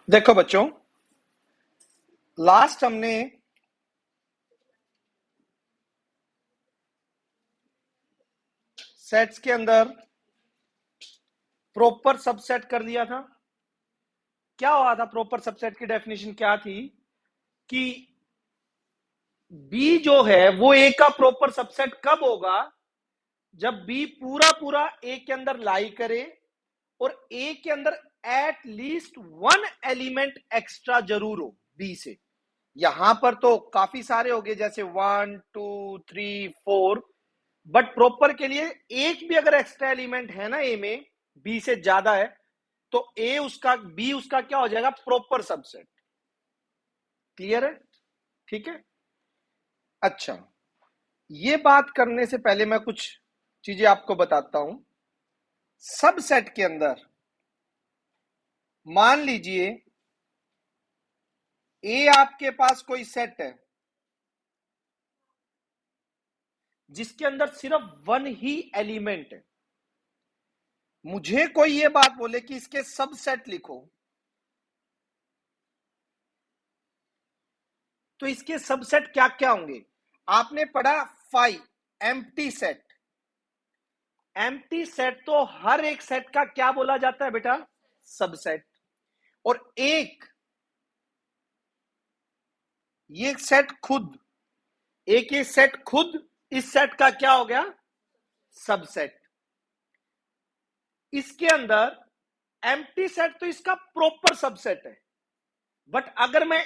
देखो बच्चों, लास्ट हमने सेट्स के अंदर प्रॉपर सबसेट कर दिया था। क्या हुआ था? प्रॉपर सबसेट की डेफिनेशन क्या थी कि बी जो है वो ए का प्रॉपर सबसेट कब होगा? जब बी पूरा पूरा ए के अंदर लाई करे और ए के अंदर at least one element extra जरूर हो बी से। यहां पर तो काफी सारे हो गए, जैसे 1 2 3 4, बट प्रॉपर के लिए एक भी अगर एक्स्ट्रा एलिमेंट है ना ए में, बी से ज्यादा है, तो ए उसका बी उसका क्या हो जाएगा? Proper subset. क्लियर है? ठीक है। अच्छा, ये बात करने से पहले मैं कुछ चीजें आपको बताता हूं। सबसेट के अंदर मान लीजिए ए आपके पास कोई सेट है जिसके अंदर सिर्फ वन ही एलिमेंट है। मुझे कोई ये बात बोले कि इसके सबसेट लिखो, तो इसके सबसेट क्या क्या होंगे? आपने पढ़ा five empty set. Empty set तो हर एक सेट का क्या बोला जाता है बेटा? सबसेट। और एक ये सेट खुद, एक ये सेट खुद इस सेट का क्या हो गया? सबसेट। इसके अंदर एम्प्टी सेट तो इसका प्रॉपर सबसेट है, बट अगर मैं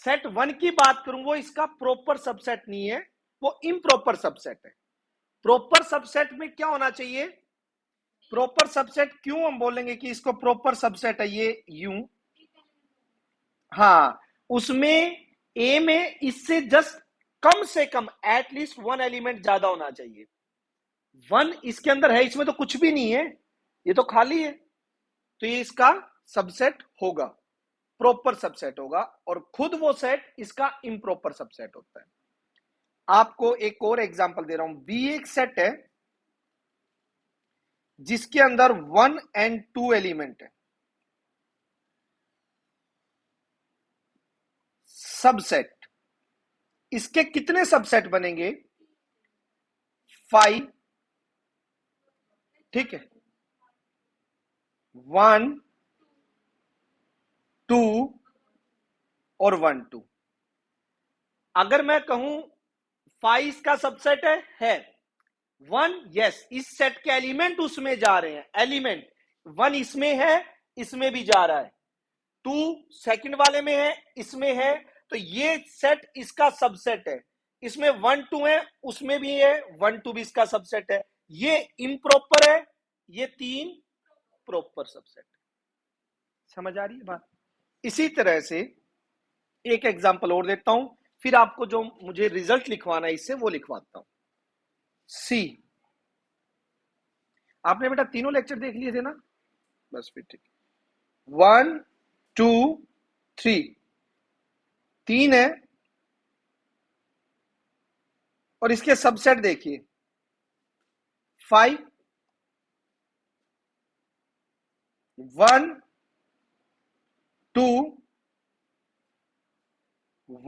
सेट वन की बात करूं, वो इसका प्रॉपर सबसेट नहीं है, वो इम्प्रॉपर सबसेट है। प्रॉपर सबसेट में क्या होना चाहिए? प्रॉपर सबसेट क्यों हम बोलेंगे कि इसको प्रॉपर सबसेट है? ये यूं, हाँ, उसमें ए में इससे जस्ट कम से कम एटलीस्ट वन एलिमेंट ज्यादा होना चाहिए। वन इसके अंदर है, इसमें तो कुछ भी नहीं है, ये तो खाली है, तो ये इसका सबसेट होगा, प्रॉपर सबसेट होगा। और खुद वो सेट इसका इम्प्रॉपर सबसेट होता है। आपको एक और एग्जांपल दे रहा हूं। बी एक सेट है जिसके अंदर 1 और 2 एलिमेंट है। सबसेट, इसके कितने सबसेट बनेंगे? 5। ठीक है, 1 2 और 1 2। अगर मैं कहूं 5 का सबसेट है 1, यस, इस सेट के एलिमेंट उसमें जा रहे हैं, एलिमेंट 1 इसमें है, इसमें भी जा रहा है, 2 सेकंड वाले में है, इसमें है, तो ये सेट इसका सबसेट है। इसमें 1 2 है, उसमें भी है, 1 2 भी इसका सबसेट है। ये इम्प्रॉपर है, ये 3 प्रॉपर सबसेट। समझ आ रही है बात? इसी तरह से एक एग्जांपल और देता हूं, फिर आपको जो मुझे रिजल्ट लिखवाना है इससे वो लिखवाता हूं। सी, आपने बेटा तीनों लेक्चर देख लिए थे ना? बस फिर ठीक। 1 2 3, 3 है, और इसके सबसेट देखिए 5 1 2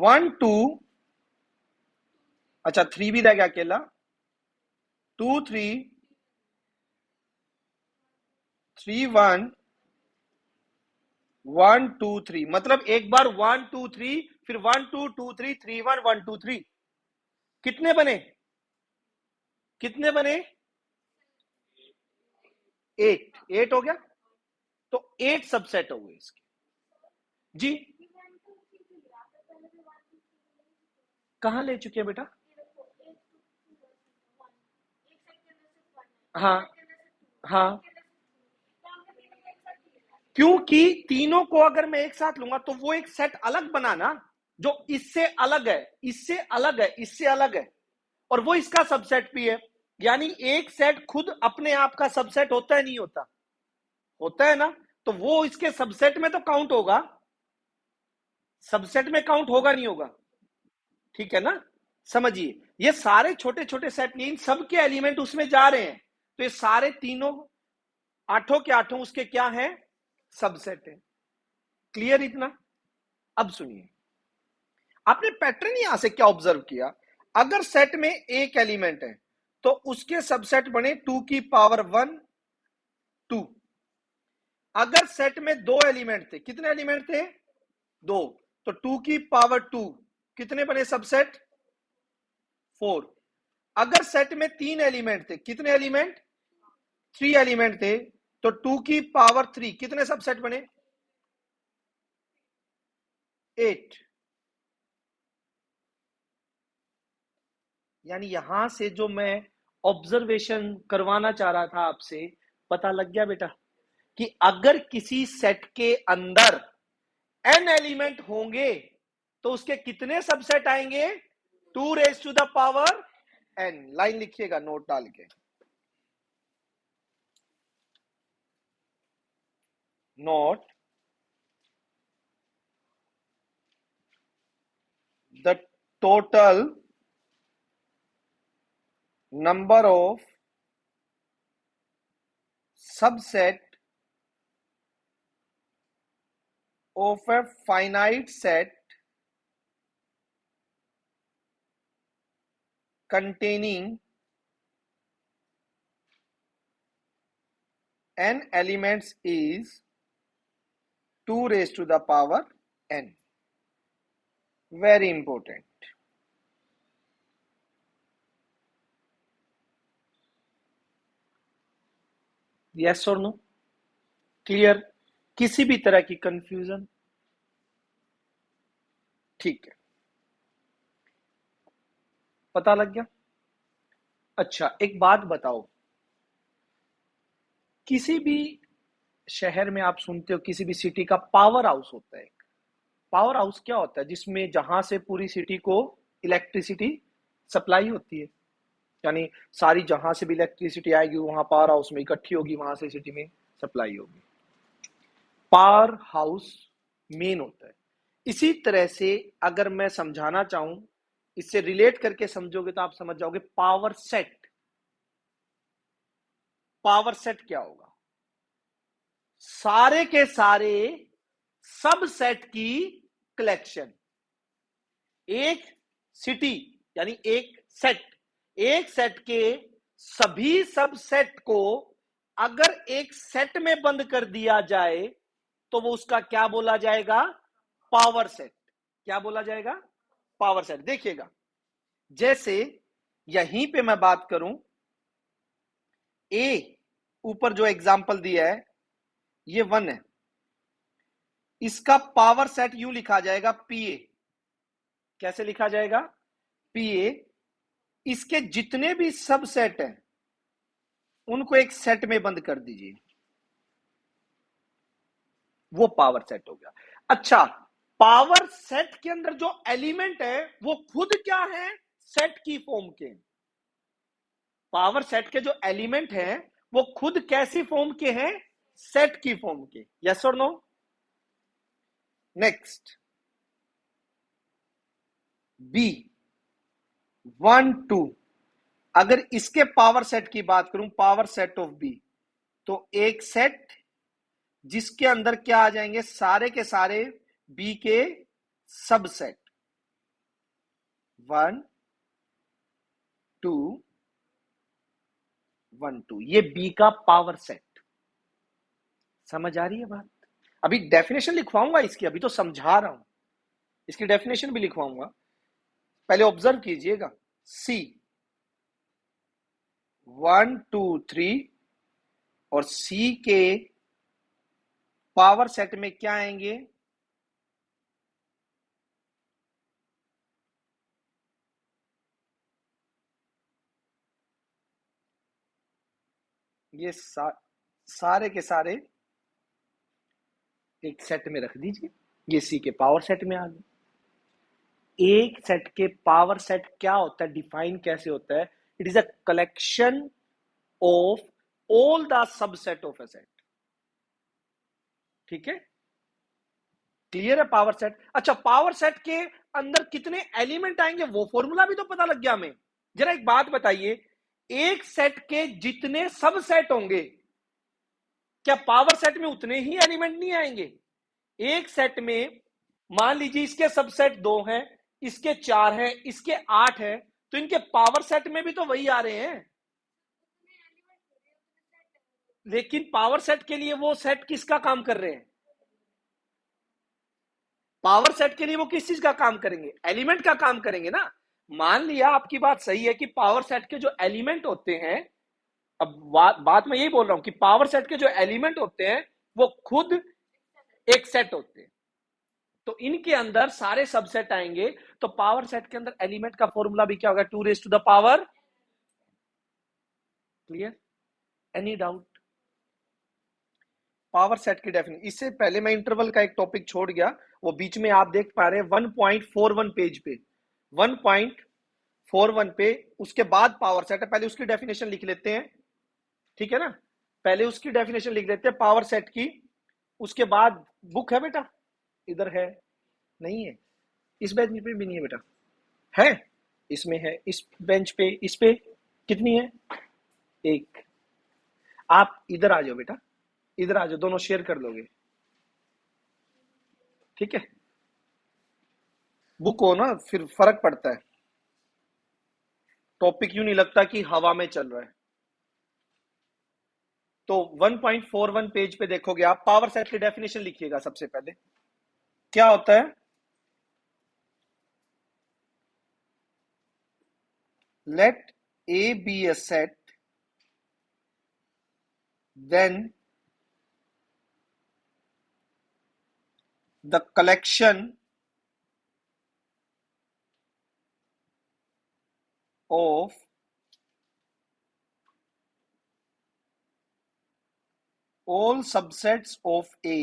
1 2, अच्छा 3 भी रह गया अकेला, 2 3 3 1 1 2 3, मतलब एक बार 1 2 3, फिर 1 2 2 3 3 1 1 2 3, कितने बने? कितने बने? 8 हो गया। तो 8 सबसेट हो गए इसके। जी, कहां ले चुके हैं बेटा? हाँ हाँ, क्योंकि तीनों को अगर मैं एक साथ लूंगा तो वो एक सेट अलग बना ना, जो इससे अलग है, इससे अलग है, इससे अलग है, और वो इसका सबसेट भी है। यानी एक सेट खुद अपने आप का सबसेट होता है, नहीं होता? होता है ना, तो वो इसके सबसेट में तो काउंट होगा, सबसेट में काउंट होगा नहीं होगा? ठीक है ना? समझिए, ये सारे छोटे छोटे सेट नहीं, इन सबके एलिमेंट उसमें जा रहे हैं, तो ये सारे तीनों आठों के आठों उसके क्या हैं? सबसेट है। क्लियर इतना? अब सुनिए, आपने पैटर्न यहां से क्या ऑब्जर्व किया, अगर सेट में एक एलिमेंट है तो उसके सबसेट बने 2 की पावर 1 2। अगर सेट में दो एलिमेंट थे, कितने एलिमेंट थे? दो, तो 2 की पावर 2 कितने बने सबसेट? 4। अगर सेट में तीन एलिमेंट थे, कितने एलिमेंट? 3 एलिमेंट थे, तो 2 की पावर 3 कितने सबसेट बने? 8। यानी यहां से जो मैं ऑब्जर्वेशन करवाना चाह रहा था आपसे, पता लग गया बेटा कि अगर किसी सेट के अंदर n एलिमेंट होंगे तो उसके कितने सबसेट आएंगे? 2 raise to the power n। Line लिखिएगा नोट डाल के, note the total number of subset of a finite set containing n elements is 2 raised to the power n. Very important. Yes or no? Clear? किसी भी तरह की confusion? ठीक है, पता लग गया। अच्छा, एक बात बताओ, किसी भी शहर में आप सुनते हो किसी भी सिटी का पावर हाउस होता है। पावर हाउस क्या होता है? जिसमें जहां से पूरी सिटी को इलेक्ट्रिसिटी सप्लाई होती है, यानी सारी जहां से भी इलेक्ट्रिसिटी आएगी वहां पावर हाउस में इकट्ठी होगी, वहां से सिटी में सप्लाई होगी। पावर हाउस मेन होता है। इसी तरह से अगर मैं समझाना चाहूं, इससे रिलेट करके समझोगे तो आप समझ जाओगे पावर सेट। पावर सेट क्या होगा? सारे के सारे सब सेट की कलेक्शन। एक सिटी यानी एक सेट के सभी सब सेट को अगर एक सेट में बंद कर दिया जाए तो वो उसका क्या बोला जाएगा? Power set. क्या बोला जाएगा? Power set. देखिएगा, जैसे यहीं पे मैं बात करूं, ए ऊपर जो एग्जांपल दिया है ये 1 है, इसका पावर सेट यूं लिखा जाएगा पीए। कैसे लिखा जाएगा? पीए। इसके जितने भी सब सेट हैं उनको एक सेट में बंद कर दीजिए, वो पावर सेट हो गया। अच्छा, पावर सेट के अंदर जो एलिमेंट है वो खुद क्या है? सेट की फॉर्म के। पावर सेट के जो एलिमेंट हैं वो खुद कैसी फॉर्म के हैं? सेट की फॉर्म के। यस और नो? Next, B 1 2। अगर इसके पावर सेट की बात करूं, पावर सेट ऑफ बी, तो एक सेट जिसके अंदर क्या आ जाएंगे? सारे के सारे बी के सबसेट। 1 2 1 2, ये बी का पावर सेट। समझ आ रही है बात? अभी डेफिनेशन लिखवाऊंगा इसकी, अभी तो समझा रहा हूं, इसकी डेफिनेशन भी लिखवाऊंगा, पहले ऑब्जर्व कीजिएगा। सी 1 2 3 और सी के पावर सेट में क्या आएंगे? ये सारे के सारे एक सेट में रख दीजिए, ये सी के पावर सेट में आ गए। एक सेट के पावर सेट क्या होता है, डिफाइन कैसे होता है? It is a collection of all the subset of a set. ठीक है, क्लियर है पावर सेट? अच्छा, पावर सेट के अंदर कितने एलिमेंट आएंगे वो फॉर्मूला भी तो पता लग गया हमें। जरा एक बात बताइए, एक सेट के जितने सब सेट होंगे क्या पावर सेट में उतने ही एलिमेंट नहीं आएंगे? एक सेट में मान लीजिए इसके सबसेट 2 हैं, इसके 4 हैं, इसके 8 हैं, तो इनके पावर सेट में भी तो वही आ रहे हैं, लेकिन पावर सेट के लिए वो सेट किसका काम कर रहे हैं? पावर सेट के लिए वो किस चीज का काम करेंगे? एलिमेंट का काम करेंगे ना। मान लिया आपकी बात सही है कि पावर सेट के जो एलिमेंट होते हैं, अब बात मैं यही बोल रहा हूं कि पावर सेट के जो एलिमेंट होते हैं वो खुद एक सेट होते हैं, तो इनके अंदर सारे सबसेट आएंगे, तो पावर सेट के अंदर एलिमेंट का फॉर्मूला भी क्या होगा? 2 raise to the power. Clear? Any doubt? Power set की डेफिनेशन, इससे पहले मैं इंटरवल का एक टॉपिक छोड़ गया, वो बीच में आप देख पा रहे हैं 1.41 पेज पे, 1.41 पे, उसके बाद पावर सेट है, पहले उसकी डेफिनेशन लिख लेते हैं, ठीक है ना? पहले उसकी डेफिनेशन लिख लेते हैं पावर सेट की, उसके बाद बुक है बेटा? इधर है? नहीं है? इस बेंच पे भी नहीं है बेटा? है? इसमें है, इस बेंच पे, इस पे कितनी है? एक। आप इधर आ जाओ बेटा, इधर आ जाओ, दोनों शेयर कर लोगे, ठीक है? बुक हो ना, फिर फर्क पड़ता है, टॉपिक यूं नहीं लगता कि हवा में चल रहा है। तो 1.41 पेज पे देखोगे आप, पावर सेट की डेफिनेशन लिखिएगा सबसे पहले। क्या होता है? Let A be a set, then the collection of all subsets of A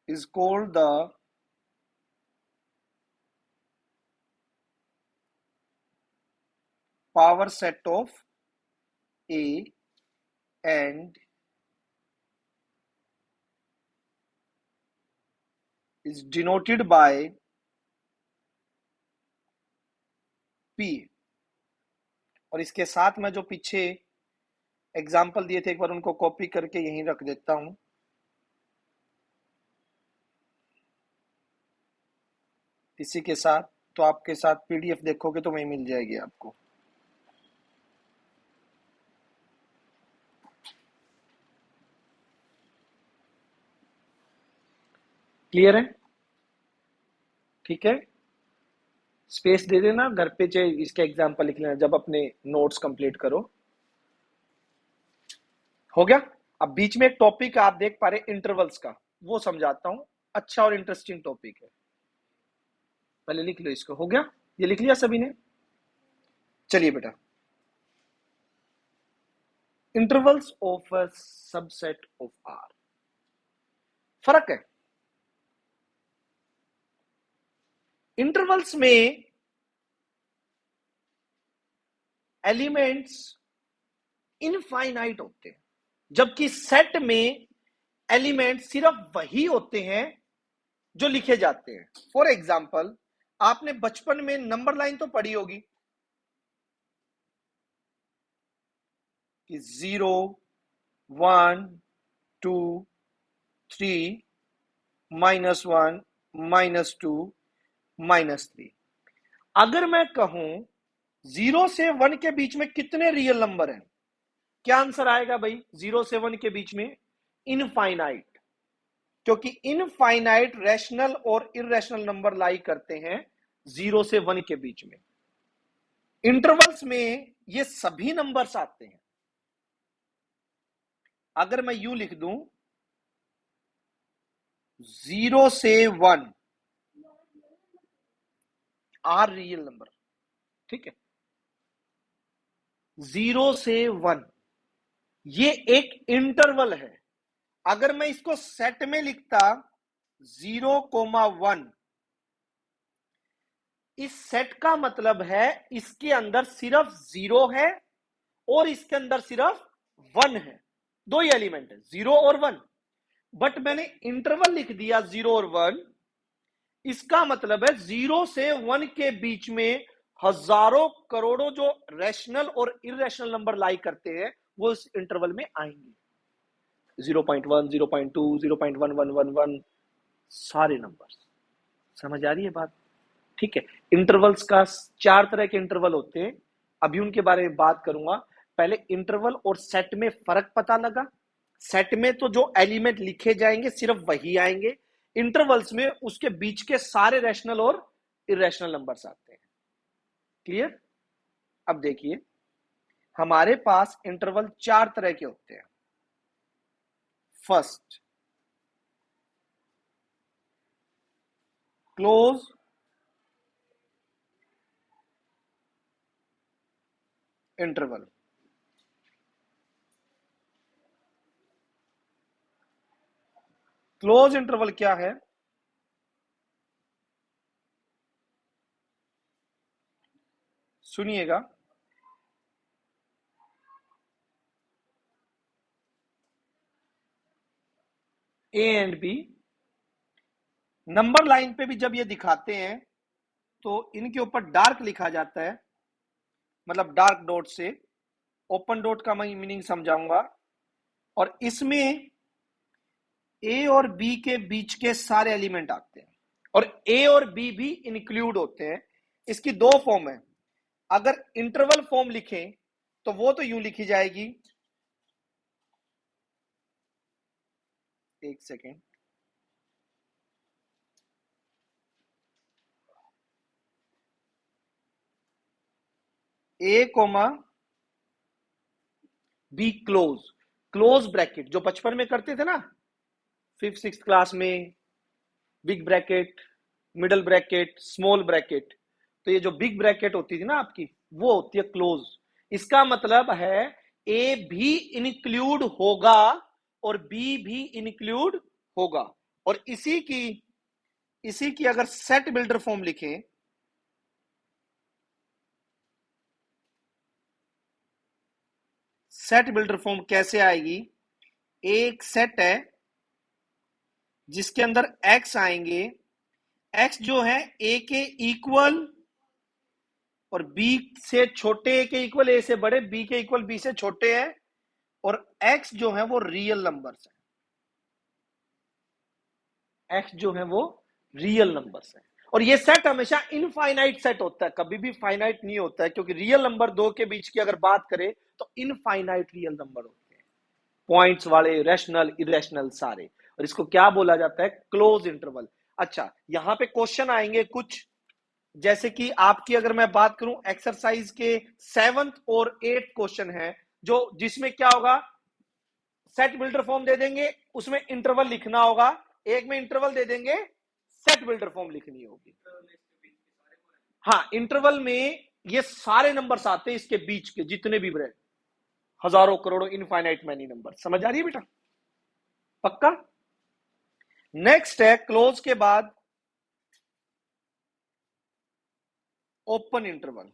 is called the power set of A, and is denoted by P। और इसके साथ मैं जो पीछे एग्जाम्पल दिए थे एक बार उनको कॉपी करके यहीं रख देता हूं, इसी के साथ, तो आपके साथ पीडीएफ देखोगे तो वहीं मिल जाएगी आपको। क्लियर है? ठीक है, स्पेस दे देना, घर पे चाहे इसके एग्जाम्पल लिख लेना जब अपने नोट्स कंप्लीट करो। हो गया? अब बीच में एक टॉपिक आप देख पा रहे इंटरवल्स का, वो समझाता हूं, अच्छा और इंटरेस्टिंग टॉपिक है, पहले लिख लो इसको। हो गया? ये लिख लिया सभी ने? चलिए बेटा, intervals of a subset of R, फर्क है इंटरवल्स में एलिमेंट्स इनफाइनाइट होते हैं, जबकि सेट में एलिमेंट सिर्फ वही होते हैं जो लिखे जाते हैं। फॉर एग्जाम्पल, आपने बचपन में नंबर लाइन तो पढ़ी होगी कि 0, 1, 2, 3, -1, -2, -3। अगर मैं कहूं 0 से 1 के बीच में कितने रियल नंबर हैं, क्या आंसर आएगा भाई? 0 से 1 के बीच में इनफाइनाइट, क्योंकि इनफाइनाइट रैशनल और इरेशनल नंबर लाई करते हैं 0 से 1 के बीच में। इंटरवल्स में ये सभी नंबर्स आते हैं। अगर मैं यूं लिख दूं 0 से 1 आर रियल नंबर, ठीक है? 0 से 1 ये एक इंटरवल है। अगर मैं इसको सेट में लिखता 0,1, इस सेट का मतलब है इसके अंदर सिर्फ 0 है और इसके अंदर सिर्फ 1 है, दो ही एलिमेंट है, 0 और 1। बट मैंने इंटरवल लिख दिया 0 और 1, इसका मतलब है 0 से 1 के बीच में हजारों करोड़ों जो रैशनल और इरेशनल नंबर लाई करते हैं वो इस इंटरवल में आएंगे। 0.1, 0.2, 0.1111, सारे नंबर। समझ आ रही है बात? ठीक है। इंटरवल्स का 4 तरह के इंटरवल होते हैं, अभी उनके बारे में बात करूंगा। पहले इंटरवल और सेट में फर्क पता लगा। सेट में तो जो एलिमेंट लिखे जाएंगे सिर्फ वही आएंगे, इंटरवल्स में उसके बीच के सारे रैशनल और इरेशनल नंबर्स आते हैं। क्लियर? अब देखिए, हमारे पास इंटरवल 4 तरह के होते हैं। First, close interval. Close interval क्या है? सुनिएगा, A and B number line पे भी जब ये दिखाते हैं तो इनके ऊपर डार्क लिखा जाता है, मतलब डार्क डॉट से। ओपन डॉट का मैं मीनिंग समझाऊंगा। और इसमें ए और बी के बीच के सारे एलिमेंट आते हैं, और ए और बी भी इंक्लूड होते हैं। इसकी दो फॉर्म है। अगर इंटरवल फॉर्म लिखें तो वो तो यूं लिखी जाएगी, एक second, A comma B close. Close bracket जो बचपन में करते थे ना, 5th 6th क्लास में, big bracket, middle bracket, small bracket. तो ये जो बिग ब्रैकेट होती थी ना आपकी, वो होती है क्लोज। इसका मतलब है ए भी इंक्लूड होगा और बी भी इंक्लूड होगा। और इसी की अगर सेट बिल्डर फॉर्म लिखें, सेट बिल्डर फॉर्म कैसे आएगी? एक सेट है जिसके अंदर एक्स आएंगे, एक्स जो है ए के इक्वल और बी से छोटे, ए के इक्वल, ए से बड़े, बी के इक्वल, बी से छोटे हैं, और एक्स जो है वो रियल नंबर्स है। एक्स जो है वो रियल नंबर्स है। और ये सेट हमेशा इनफाइनाइट सेट होता है, कभी भी फाइनाइट नहीं होता है, क्योंकि रियल नंबर दो के बीच की अगर बात करें तो इनफाइनाइट रियल नंबर होते हैं, पॉइंट्स वाले, रैशनल, इरेशनल सारे। और इसको क्या बोला जाता है? Close interval. अच्छा, यहां पे क्वेश्चन आएंगे कुछ, जैसे कि आपकी अगर मैं बात करूं, एक्सरसाइज के 7th और 8th क्वेश्चन है, जो जिसमें क्या होगा, सेट बिल्डर फॉर्म दे देंगे, उसमें इंटरवल लिखना होगा। एक में इंटरवल दे देंगे, सेट बिल्डर फॉर्म लिखनी होगी। हाँ, इंटरवल में ये सारे नंबर्स आते हैं, इसके बीच के जितने भी ब्रेड, हजारों करोड़ों इनफाइनाइट मैनी नंबर। समझ आ रही है बेटा? पक्का? नेक्स्ट है क्लोज के बाद ओपन इंटरवल।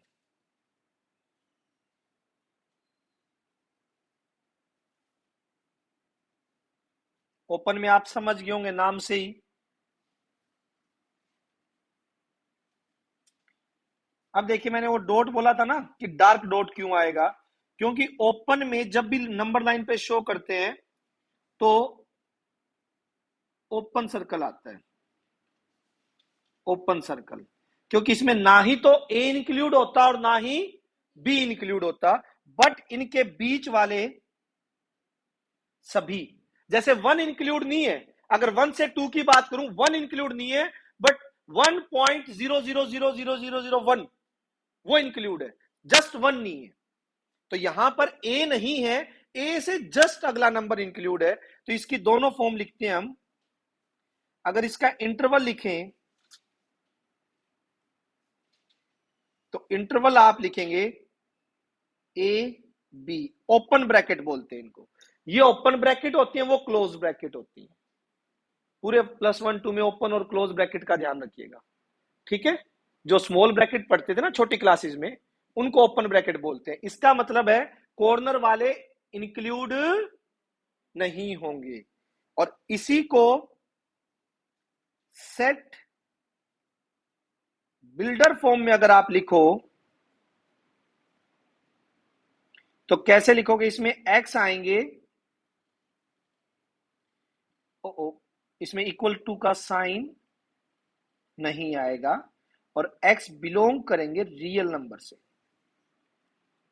ओपन में आप समझ गए होंगे नाम से ही। अब देखिए, मैंने वो डॉट बोला था ना कि डार्क डॉट क्यों आएगा, क्योंकि ओपन में जब भी नंबर लाइन पे शो करते हैं तो ओपन सर्कल आता है। ओपन सर्कल, क्योंकि इसमें ना ही तो ए इंक्लूड होता और ना ही बी इंक्लूड होता, बट इनके बीच वाले सभी, जैसे 1 इंक्लूड नहीं है, अगर 1 से 2 की बात करूं, 1 इंक्लूड नहीं है, बट 1.000001 वो इंक्लूड है, जस्ट 1 नहीं है। तो यहां पर ए नहीं है, ए से जस्ट अगला नंबर इंक्लूड है, तो इसकी दोनों फॉर्म लिखते हैं हम। अगर इसका इंटरवल लिखें तो इंटरवल आप लिखेंगे ए बी, ओपन ब्रैकेट बोलते हैं इनको। ये ओपन ब्रैकेट होती है, वो क्लोज ब्रैकेट होती है। पूरे +1 2 में ओपन और क्लोज ब्रैकेट का ध्यान रखिएगा, ठीक है? जो स्मॉल ब्रैकेट पढ़ते थे ना छोटी क्लासेस में, उनको ओपन ब्रैकेट बोलते हैं। इसका मतलब है कॉर्नर वाले इंक्लूड नहीं होंगे। और इसी को सेट बिल्डर फॉर्म में अगर आप लिखो तो कैसे लिखोगे? इसमें एक्स आएंगे, ओ, इसमें इक्वल टू का साइन नहीं आएगा और x बिलोंग करेंगे रियल नंबर से,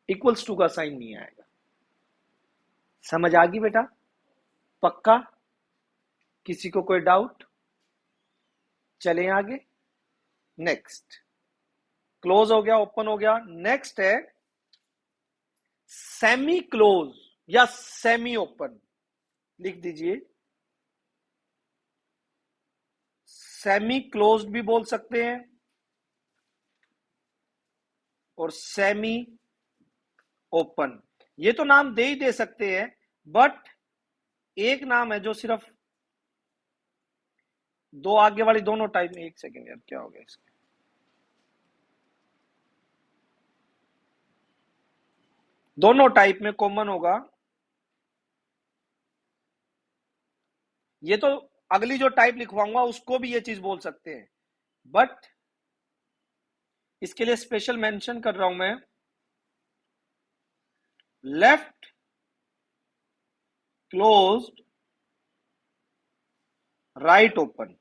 इक्वल्स टू का साइन नहीं आएगा। समझ आ गई बेटा? पक्का? किसी को कोई डाउट? चलें आगे। नेक्स्ट, क्लोज हो गया, ओपन हो गया। नेक्स्ट है सेमी क्लोज या सेमी ओपन। लिख दीजिए, सेमी क्लोज्ड भी बोल सकते हैं और सेमी ओपन, ये तो नाम दे ही दे सकते हैं, बट एक नाम है जो सिर्फ दो आगे वाली दोनों टाइप में। एक सेकेंड यार, क्या हो गया इसका? दोनों टाइप में कॉमन होगा। ये तो अगली जो टाइप लिखवाऊंगा उसको भी ये चीज बोल सकते हैं, बट इसके लिए स्पेशल मेंशन कर रहा हूं मैं। Left closed right open,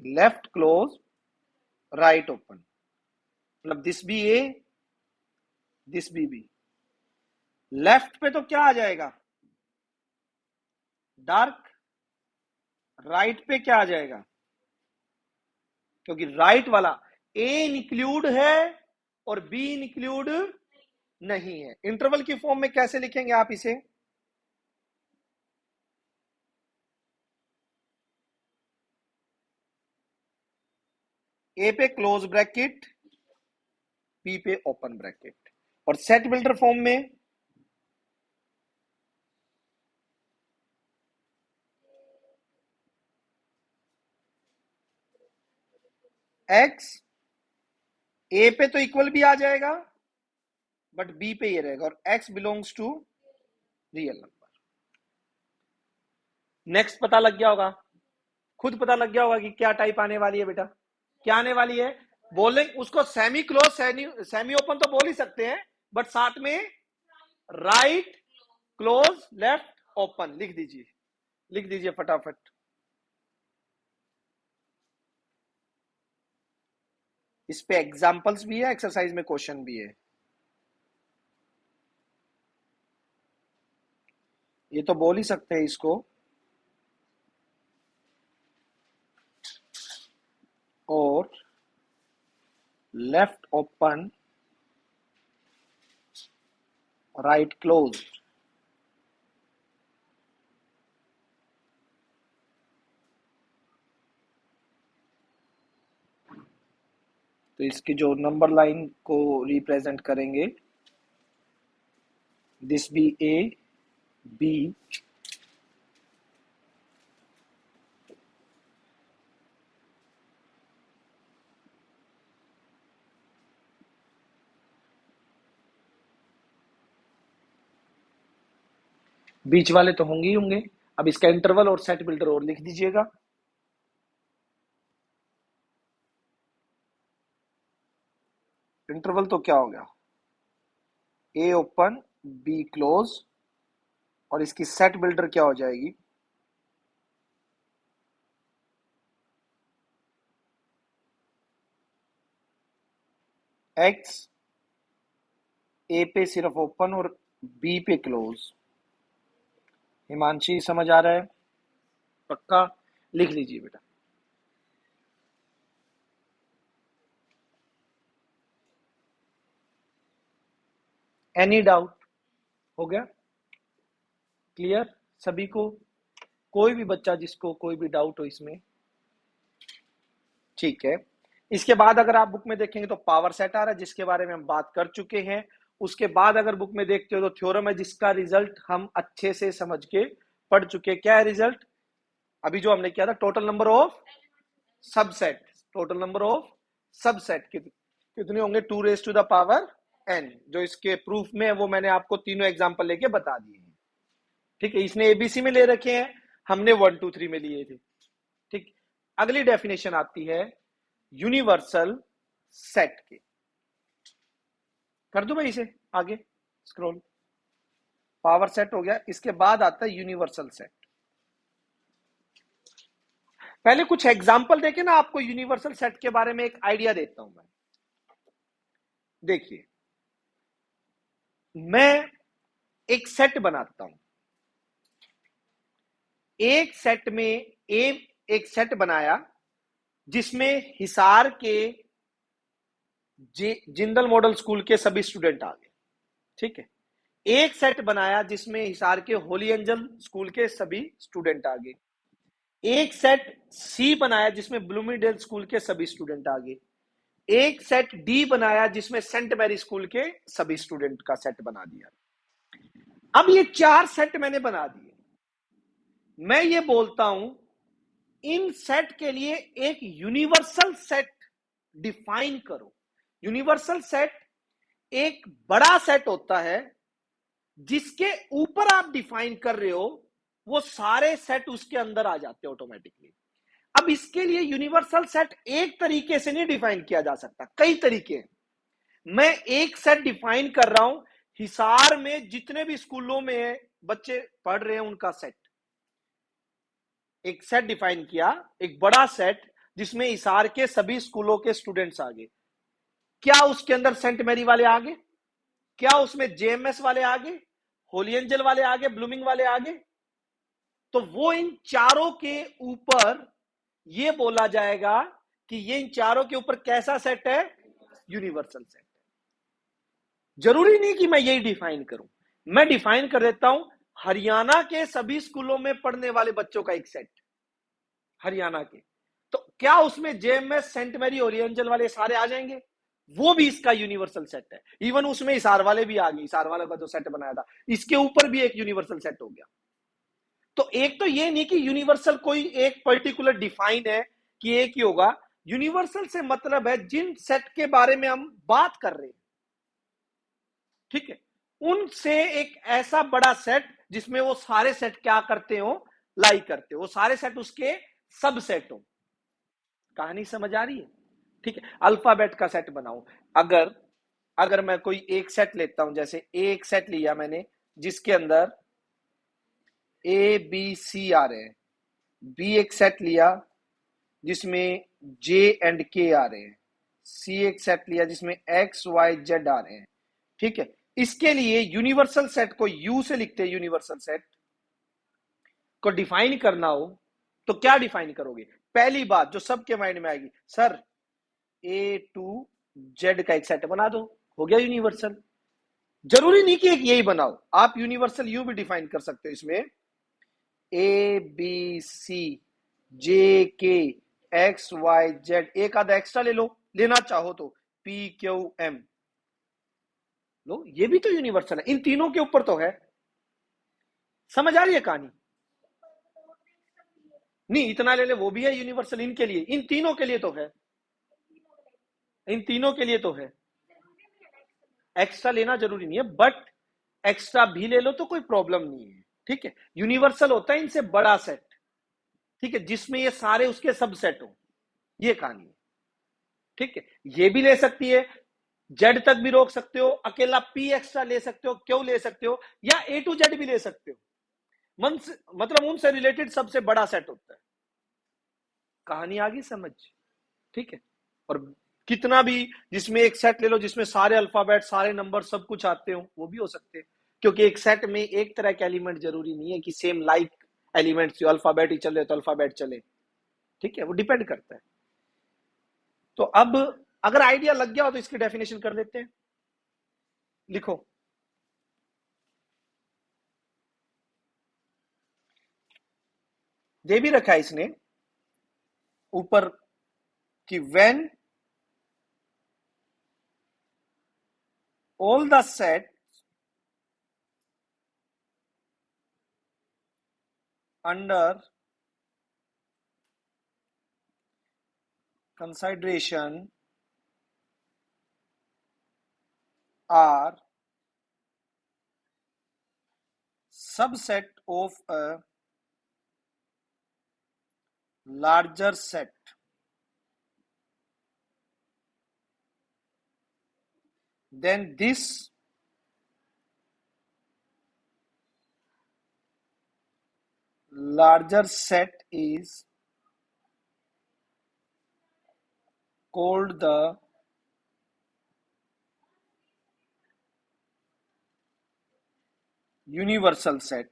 left close right open, मतलब this B A, this B. Left पे तो क्या आ जाएगा? डार्क। राइट पे क्या आ जाएगा? क्योंकि राइट वाला ए इंक्लूड है और बी इंक्लूड नहीं है। इंटरवल की फॉर्म में कैसे लिखेंगे आप इसे? ए पे क्लोज ब्रैकेट, बी पे ओपन ब्रैकेट, और सेट बिल्डर फॉर्म में एक्स ए पे तो इक्वल भी आ जाएगा, बट बी पे ये रहेगा, और x belongs to real number. Next पता लग गया होगा, खुद पता लग गया होगा कि क्या टाइप आने वाली है बेटा। क्या आने वाली है? बोलें उसको सेमी क्लोज, सेमी ओपन तो बोल ही सकते हैं, बट साथ में राइट क्लोज लेफ्ट ओपन लिख दीजिए, लिख दीजिए फटाफट। इस पे एग्जांपल्स भी है, एक्सरसाइज में क्वेश्चन भी है। ये तो बोल ही सकते हैं इसको, और लेफ्ट ओपन राइट क्लोज। तो इसकी जो नंबर लाइन को रिप्रेजेंट करेंगे, दिस बी ए बी, बीच वाले तो होंगे ही होंगे। अब इसका इंटरवल और सेट बिल्डर और लिख दीजिएगा। इंटरवल तो क्या हो गया? ए ओपन बी क्लोज, और इसकी सेट बिल्डर क्या हो जाएगी? एक्स ए पे सिर्फ ओपन और बी पे क्लोज। हिमांशी समझ आ रहा है? पक्का? लिख लीजिए बेटा। Any doubt? हो गया क्लियर सभी को? कोई भी बच्चा जिसको कोई भी डाउट हो इसमें? ठीक है। इसके बाद अगर आप बुक में देखेंगे तो पावर सेट आ रहा है, जिसके बारे में हम बात कर चुके हैं। उसके बाद अगर बुक में देखते हो तो थ्योरम है, जिसका रिजल्ट हम अच्छे से समझ के पढ़ चुके। क्या है रिजल्ट? अभी जो हमने किया था, total number of subset, total number of subset कितने होंगे? 2 raise to the power n। जो इसके प्रूफ में है वो मैंने आपको तीनों एग्जांपल लेके बता दिए हैं। ठीक है, इसने एबीसी में ले रखे हैं, हमने 1 2 3 में लिए थे। ठीक, अगली डेफिनेशन आती है यूनिवर्सल सेट की। कर दूं भाई इसे आगे स्क्रॉल? पावर सेट हो गया, इसके बाद आता है यूनिवर्सल सेट। पहले कुछ एग्जांपल देके ना आपको यूनिवर्सल सेट के बारे में एक आइडिया देता हूं मैं। देखिए, मैं एक सेट बनाता हूं, एक सेट में एक सेट बनाया जिसमें हिसार के जिंदल मॉडल स्कूल के सभी स्टूडेंट आ गए, ठीक है। एक सेट बनाया जिसमें हिसार के होली एंजल स्कूल के सभी स्टूडेंट आ गए। एक सेट सी बनाया जिसमें ब्लूमिंगडेल स्कूल के सभी स्टूडेंट आ गए। एक सेट डी बनाया जिसमें सेंट मैरी स्कूल के सभी स्टूडेंट का सेट बना दिया। अब ये 4 सेट मैंने बना दिए। मैं ये बोलता हूं, इन सेट के लिए एक यूनिवर्सल सेट डिफाइन करो। यूनिवर्सल सेट एक बड़ा सेट होता है जिसके ऊपर आप डिफाइन कर रहे हो, वो सारे सेट उसके अंदर आ जाते हैं ऑटोमेटिकली। अब इसके लिए यूनिवर्सल सेट एक तरीके से नहीं डिफाइन किया जा सकता, कई तरीके हैं। मैं एक सेट डिफाइन कर रहा हूं, हिसार में जितने भी स्कूलों में बच्चे पढ़ रहे हैं उनका सेट। एक सेट डिफाइन किया, एक बड़ा सेट जिसमें हिसार के सभी स्कूलों के स्टूडेंट्स आ गए। क्या उसके अंदर सेंट मैरी वाले आ गए? क्या उसमें जेएमएस वाले आ गए? होली एंजल वाले आ गए? ब्लूमिंग वाले आ गए? तो वो इन चारों के ऊपर ये बोला जाएगा कि ये इन चारों के ऊपर कैसा सेट है? Universal set. जरूरी नहीं कि मैं यही डिफाइन करूं, मैं डिफाइन कर देता हूं हरियाणा के सभी स्कूलों में पढ़ने वाले बच्चों का एक सेट, हरियाणा के। तो क्या उसमें जेएमएस सेंट मैरी ओरिएंटल वाले सारे आ जाएंगे? वो भी इसका यूनिवर्सल सेट है। इवन उसमें हिसार वाले भी आ गए, हिसार वाले का जो सेट बनाया था इसके ऊपर भी एक यूनिवर्सल सेट हो गया। तो एक तो ये नहीं कि यूनिवर्सल कोई एक पर्टिकुलर डिफाइन है कि एक ही होगा। यूनिवर्सल से मतलब है जिन सेट के बारे में हम बात कर रहे हैं, ठीक है, उनसे एक ऐसा बड़ा सेट जिसमें वो सारे सेट क्या करते हो? लाई करते हो, वो सारे सेट उसके सब सेट हो। कहानी समझ आ रही है? ठीक है। अल्फाबेट का सेट बनाऊं, अगर अगर मैं कोई एक सेट लेता हूं, जैसे एक सेट लिया मैंने जिसके अंदर ए बी सी आ रहे हैं, बी एक सेट लिया जिसमें जे एंड के आ रहे हैं, सी एक सेट लिया जिसमें एक्स वाई जेड आ रहे हैं, ठीक है। इसके लिए यूनिवर्सल सेट को यू से लिखते हैं। यूनिवर्सल सेट को डिफाइन करना हो तो क्या डिफाइन करोगे? पहली बात जो सबके माइंड में आएगी, सर ए टू जेड का एक सेट बना दो, हो गया यूनिवर्सल। जरूरी नहीं कि एक यही बनाओ, आप यूनिवर्सल यू भी डिफाइन कर सकते हो। इसमें ए बी सी जे के एक्स वाई जेड, एक आधा एक्स्ट्रा ले लो, लेना चाहो तो पी क्यू एम लो, ये भी तो यूनिवर्सल है, इन तीनों के ऊपर तो है। समझ आ रही है कहानी? नहीं, इतना ले ले वो भी है यूनिवर्सल, इनके लिए, इन तीनों के लिए तो है, इन तीनों के लिए तो है। एक्स्ट्रा लेना जरूरी नहीं है, बट एक्स्ट्रा भी ले लो तो कोई प्रॉब्लम नहीं है, ठीक है। यूनिवर्सल होता है इनसे बड़ा सेट, ठीक है, जिसमें ये सारे उसके सब सेट हो, ये कहानी है, ठीक है। ये भी ले सकती है, जेड तक भी रोक सकते हो, अकेला पी एक्स्ट्रा ले सकते हो, क्यों ले सकते हो, या ए टू जेड भी ले सकते हो। मतलब उनसे रिलेटेड सबसे बड़ा सेट होता है। कहानी आ गई समझ? ठीक है। और कितना भी, जिसमें एक सेट ले लो जिसमें सारे अल्फाबेट सारे नंबर सब कुछ आते हो, वो भी हो सकते हैं। क्योंकि एक सेट में एक तरह के एलिमेंट जरूरी नहीं है कि सेम लाइक एलिमेंट्स, जो अल्फाबेट ही चले तो अल्फाबेट चले, ठीक है, वो डिपेंड करता है। तो अब अगर आइडिया लग गया हो तो इसकी डेफिनेशन कर देते हैं। लिखो, दे भी रखा है इसने ऊपर कि when all the set under consideration are subset of a larger set, then this larger set is called the universal set,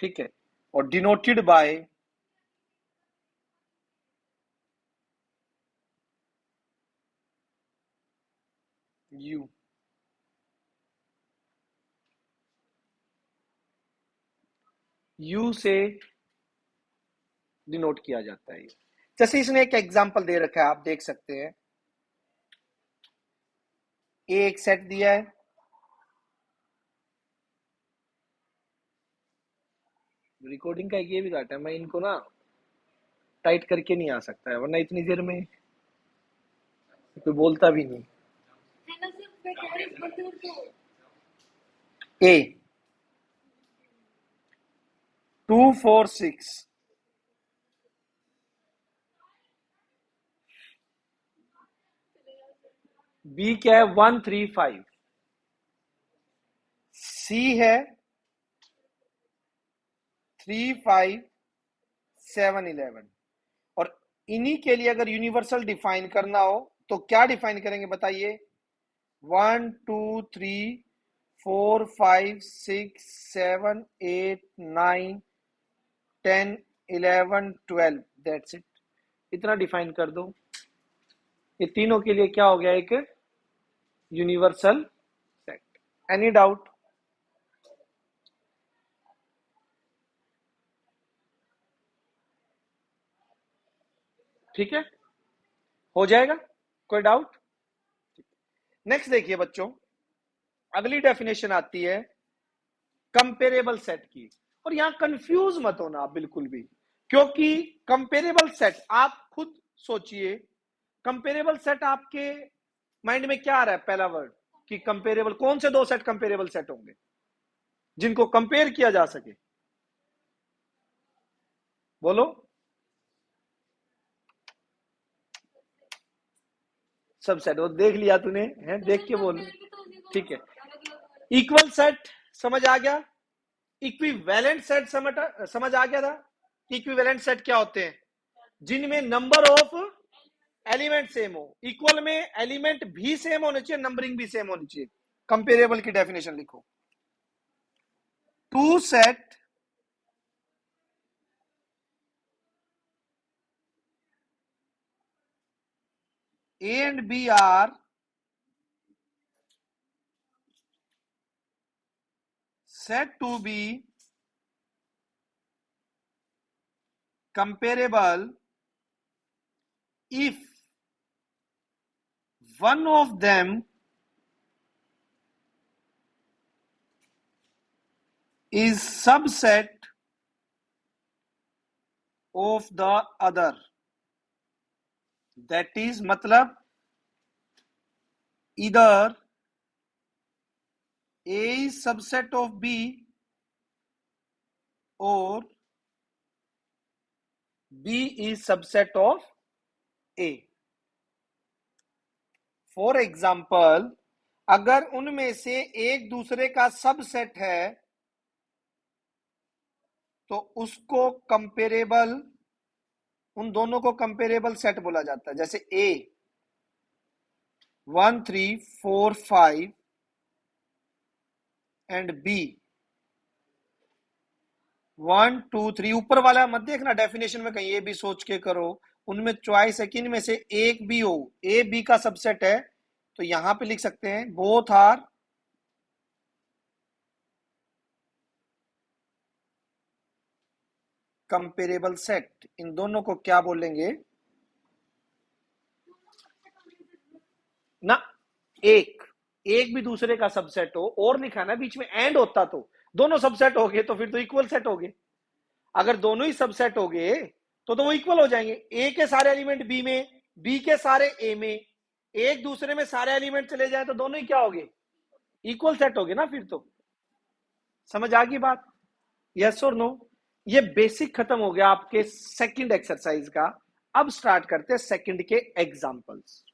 ठीक है, और डिनोटेड बाय यू। यू से डिनोट किया जाता है। जैसे इसने एक एग्जांपल दे रखा है, आप देख सकते हैं। ए एक सेट दिया है, रिकॉर्डिंग का ये भी डाटा है, मैं इनको ना टाइट करके नहीं आ सकता है, वरना इतनी देर में कोई बोलता भी नहीं। ए 246, बी क्या है 135, सी है 35711। और इन्हीं के लिए अगर यूनिवर्सल डिफाइन करना हो तो क्या डिफाइन करेंगे बताइए? 1 2 3 4 5 6 7 8 9 10 11 12, दैट्स इट, इतना डिफाइन कर दो। ये तीनों के लिए क्या हो गया? एक यूनिवर्सल सेट। Any doubt? ठीक है, हो जाएगा, कोई डाउट? नेक्स्ट देखिए बच्चों, अगली डेफिनेशन आती है कंपेरेबल सेट की। और यहां कंफ्यूज मत होना आप बिल्कुल भी, क्योंकि कंपेरेबल सेट आप खुद सोचिए, कंपेरेबल सेट आपके माइंड में क्या आ रहा है? पहला वर्ड कि कंपेरेबल, कौन से दो सेट कंपेरेबल सेट होंगे जिनको कंपेयर किया जा सके? बोलो। सब सेट, वो देख लिया तूने है, देख के बोल। ठीक है, इक्वल सेट समझ आ गया, इक्विवेलेंट सेट समझ आ गया था। इक्विवेलेंट सेट क्या होते हैं? जिनमें नंबर ऑफ एलिमेंट सेम हो। इक्वल में एलिमेंट भी सेम होने चाहिए, नंबरिंग भी सेम होनी चाहिए। कंपेरेबल की डेफिनेशन लिखो, two set A and B are said to be comparable if one of them is subset of the other। That is मतलब either A is subset of B or B is subset of A। For example, अगर उनमें से एक दूसरे का subset है तो उसको कंपेरेबल, उन दोनों को कंपेरेबल सेट बोला जाता है। जैसे A 1 3 4 5 एंड B 1 2 3। ऊपर वाला मत देखना डेफिनेशन में कहीं, ये भी सोच के करो। उनमें चॉइस है कि इनमें से एक भी हो, ए बी का सबसेट है, तो यहां पे लिख सकते हैं बोथ आर कंपेरेबल सेट। इन दोनों को क्या बोलेंगे ना? एक एक भी दूसरे का सबसेट हो, और लिखा ना बीच में एंड होता तो दोनों सबसेट हो गए, तो फिर तो इक्वल सेट हो गए। अगर दोनों ही सबसेट हो गए तो वो इक्वल हो जाएंगे। ए के सारे एलिमेंट बी में, बी के सारे ए में, एक दूसरे में सारे एलिमेंट चले जाए तो दोनों ही क्या हो गए? इक्वल सेट हो गए ना फिर तो। समझ आ गई बात? यस और नो? ये बेसिक खत्म हो गया आपके सेकंड एक्सरसाइज का। अब स्टार्ट करते हैं सेकंड के एग्जांपल्स।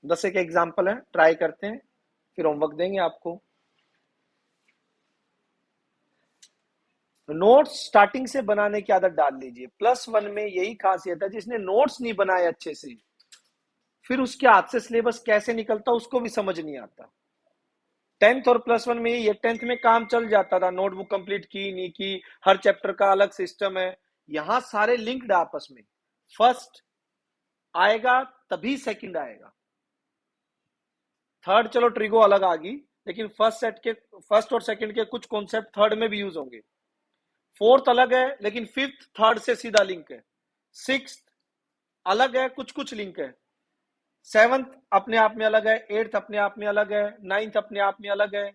10 एक एग्जाम्पल है, ट्राई करते हैं, फिर होमवर्क देंगे आपको। नोट्स स्टार्टिंग से बनाने की आदत डाल लीजिए। +1 में यही खासियत है, जिसने नोट्स नहीं बनाए अच्छे से, फिर उसके हाथ से सिलेबस कैसे निकलता उसको भी समझ नहीं आता। 10th और +1 में ये 10th में काम चल जाता था, नोटबुक कंप्लीट की नहीं की, हर चैप्टर का अलग सिस्टम है। यहां सारे लिंक्ड आपस में, फर्स्ट आएगा तभी सेकंड आएगा। थर्ड चलो ट्रिगो अलग आ गई, लेकिन फर्स्ट और सेकंड के कुछ कॉन्सेप्ट थर्ड में भी यूज होंगे। फोर्थ अलग है, लेकिन फिफ्थ थर्ड से सीधा लिंक है। सिक्स्थ अलग है, कुछ कुछ लिंक है। सेवंथ अपने आप में अलग है, एट्थ अपने आप में अलग है, नाइन्थ अपने आप में अलग है,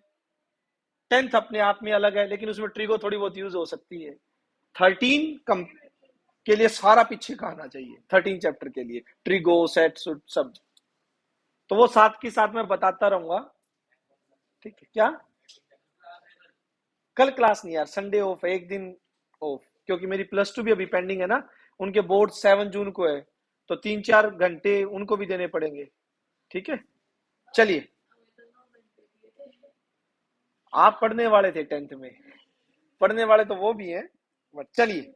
10th अपने आप में अलग है, लेकिन उसमें ट्रिगो थोड़ी बहुत यूज हो सकती है। 13 कम के लिए सारा पीछे का आना चाहिए, 13 चैप्टर के लिए ट्रिगो सेट सब। तो वो साथ के साथ मैं बताता रहूंगा। ठीक है क्या? कल क्लास नहीं यार, संडे ऑफ है, एक दिन ऑफ, क्योंकि मेरी +2 भी अभी पेंडिंग है ना। उनके बोर्ड 7 जून को है, तो 3-4 घंटे उनको भी देने पड़ेंगे। ठीक है, चलिए। आप पढ़ने वाले थे 10th में, पढ़ने वाले तो वो भी हैं, बट चलिए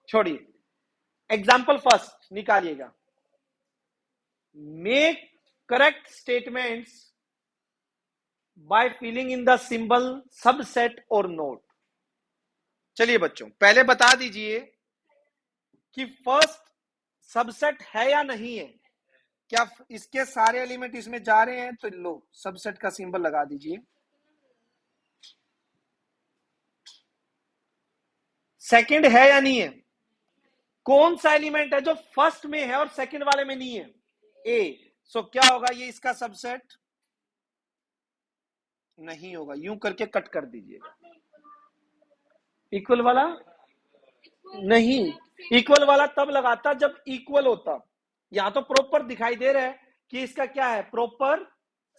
छोड़िए। एग्जाम्पल फर्स्ट निकालिएगा। Make correct statements by filling in the symbol subset और नोट। चलिए बच्चों, पहले बता दीजिए कि फर्स्ट सबसेट है या नहीं है। क्या इसके सारे एलिमेंट इसमें जा रहे हैं? तो लो सबसेट का सिंबल लगा दीजिए। सेकंड है या नहीं है? कौन सा एलिमेंट है जो फर्स्ट में है और सेकंड वाले में नहीं है? ए। सो क्या होगा, ये इसका सबसेट नहीं होगा, यूं करके कट कर दीजिएगा। इक्वल वाला नहीं, इक्वल वाला तब लगाता जब इक्वल होता। यहां तो प्रॉपर दिखाई दे रहा है कि इसका क्या है, प्रॉपर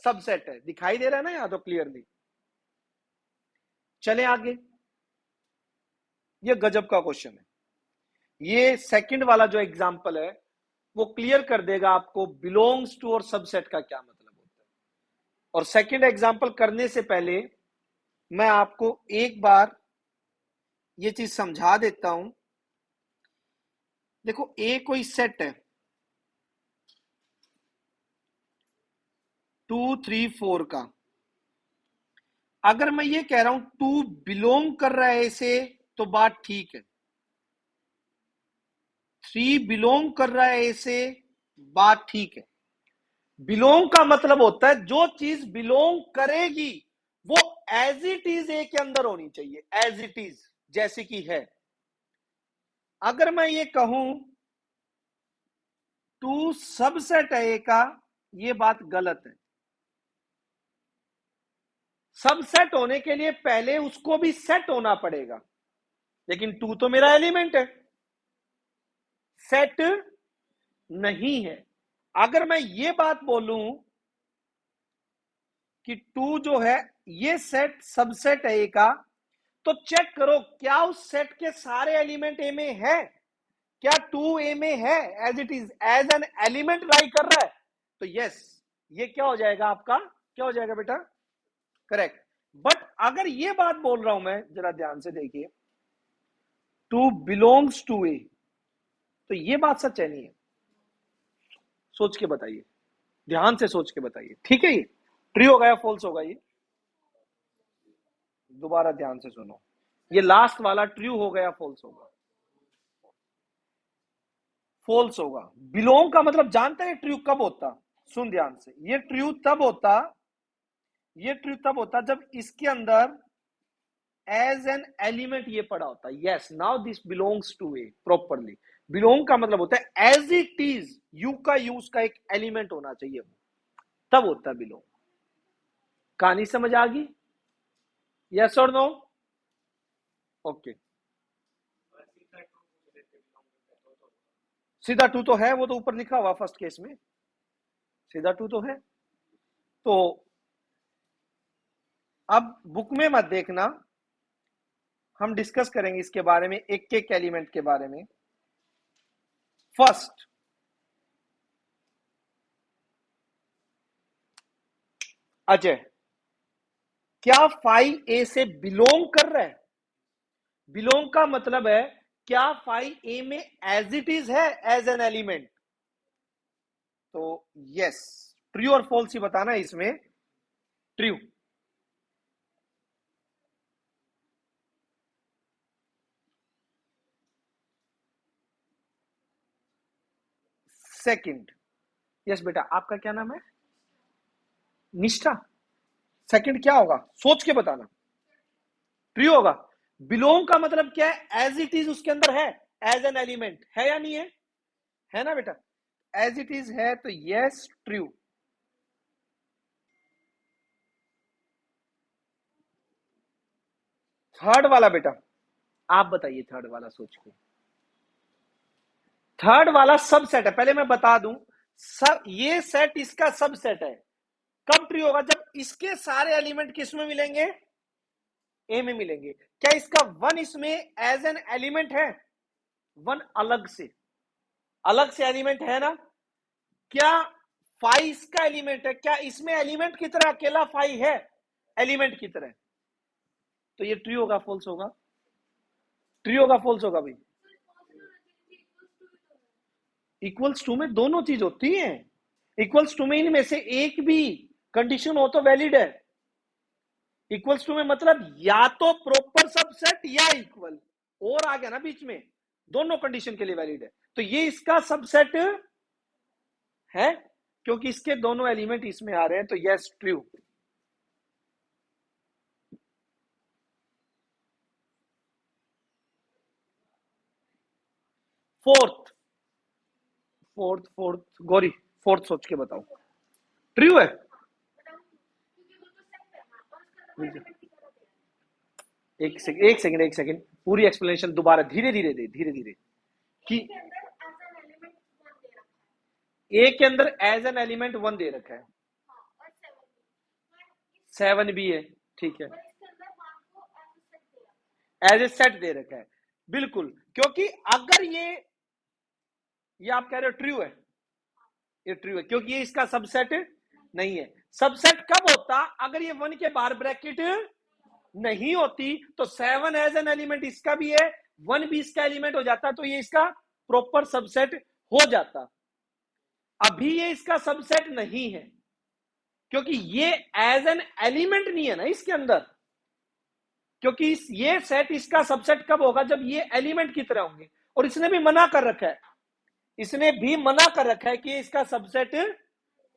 सबसेट है, दिखाई दे रहा है ना यहां तो क्लियरली। चले आगे, ये गजब का क्वेश्चन है। ये सेकंड वाला जो एग्जांपल है वो क्लियर कर देगा आपको बिलोंग्स टू और सबसेट का क्या मतलब होता है। और सेकंड एग्जांपल करने से पहले मैं आपको एक बार ये चीज समझा देता हूं। देखो, ए कोई सेट है 2 3 4 का। अगर मैं ये कह रहा हूं 2 बिलोंग कर रहा है इसे, तो बात ठीक है। 3 बिलोंग कर रहा है इसे, बात ठीक है। बिलोंग का मतलब होता है जो चीज बिलोंग करेगी वो एज इट इज ए के अंदर होनी चाहिए, एज इट इज, जैसे कि है। अगर मैं ये कहूं 2 सबसेट है ए का, ये बात गलत है। सबसेट होने के लिए पहले उसको भी सेट होना पड़ेगा, लेकिन 2 तो मेरा एलिमेंट है, सेट नहीं है। अगर मैं ये बात बोलूं कि 2 जो है ये सेट सबसेट है ए का, तो चेक करो क्या उस सेट के सारे एलिमेंट ए में है। क्या 2 ए में है, as it is, as an element lie कर रहा है? तो यस, ये क्या हो जाएगा आपका, क्या हो जाएगा बेटा, करेक्ट। बट अगर ये बात बोल रहा हूं मैं, जरा ध्यान से देखिए, 2 बिलोंग्स टू ए, तो ये बात सच है नहीं है? सोच के बताइए, ध्यान से सोच के बताइए, ठीक है? ये ट्रू होगा या फॉल्स होगा? ये दोबारा ध्यान से सुनो, ये लास्ट वाला ट्रू होगा या फॉल्स होगा? फॉल्स होगा। बिलोंग का मतलब जानते हैं ट्रू कब होता? सुन ध्यान से, ये ट्रू तब होता जब इसके अंदर एज एन एलिमेंट ये पड़ा होता। Yes, now this belongs to A properly. Belong का मतलब होता है एज इट इज, यू का यूज का एक एलिमेंट होना चाहिए वो, तब होता है बिलोंग। कहानी समझ आ गई? यस और नो? ओके। सीधा टू तो है, वो तो ऊपर लिखा हुआ फर्स्ट केस में, सीधा टू तो है। तो अब बुक में मत देखना, हम डिस्कस करेंगे इसके बारे में, एक एक एलिमेंट के बारे में। फर्स्ट, अजय, क्या 5 ए से बिलोंग कर रहा है? बिलोंग का मतलब है क्या फाई ए में एज इट इज है एज एन एलिमेंट, तो यस, ट्रू और फॉल्स ही बताना है इसमें। ट्रू। सेकंड। यस बेटा, आपका क्या नाम है? निष्ठा। सेकंड क्या होगा, सोच के बताना। ट्रू होगा। बिलोंग का मतलब क्या है, एज इट इज उसके अंदर है, एज एन एलिमेंट है या नहीं है? है ना बेटा? एज इट इज है तो यस ट्रू। थर्ड वाला बेटा, आप बताइए थर्ड वाला सोच के। थर्ड वाला सबसेट है, पहले मैं बता दूं, सब ये सेट इसका सबसेट है। कब ट्रू होगा, जब इसके सारे एलिमेंट किस में मिलेंगे, ए में मिलेंगे। क्या इसका वन इसमें एज एन एलिमेंट है? वन अलग से एलिमेंट है ना? क्या फाई इसका एलिमेंट है? क्या इसमें एलिमेंट की तरह अकेला फाई है एलिमेंट की तरह? तो ये ट्रू होगा फॉल्स होगा? ट्रू होगा फॉल्स होगा भाई? इक्वल्स टू में दोनों चीज होती है। इक्वल्स टू में इनमें से एक भी कंडीशन हो तो वैलिड है। इक्वल्स टू में मतलब या तो प्रॉपर सबसेट या इक्वल, और आ गया ना बीच में, दोनों कंडीशन के लिए वैलिड है। तो ये इसका सबसेट है क्योंकि इसके दोनों एलिमेंट इसमें आ रहे हैं, तो yes true. Fourth. Fourth Gauri, fourth सोच के बताओ। ट्रू है? एक सेकंड पूरी एक्सप्लेनेशन दोबारा धीरे धीरे दे, धीरे धीरे। कि ए के अंदर एज एन एलिमेंट वन दे रखा है, सेवन भी है, ठीक है, एज ए सेट दे रखा है, बिल्कुल। क्योंकि अगर ये आप कह रहे हो ट्रू है, ये ट्रू है क्योंकि ये इसका सबसेट नहीं है। सबसेट कब होता, अगर ये वन के बाहर ब्रैकेट नहीं होती, तो सेवन एज एन एलिमेंट इसका भी है, वन भी इसका एलिमेंट हो जाता, तो ये इसका प्रॉपर सबसेट हो जाता। अभी ये इसका सबसेट नहीं है क्योंकि ये एज एन एलिमेंट नहीं है ना इसके अंदर। क्योंकि ये सेट इसका सबसेट कब होगा, जब ये एलिमेंट की तरह होंगे। और इसने भी मना कर रखा है, इसने भी मना कर रखा है कि इसका सबसेट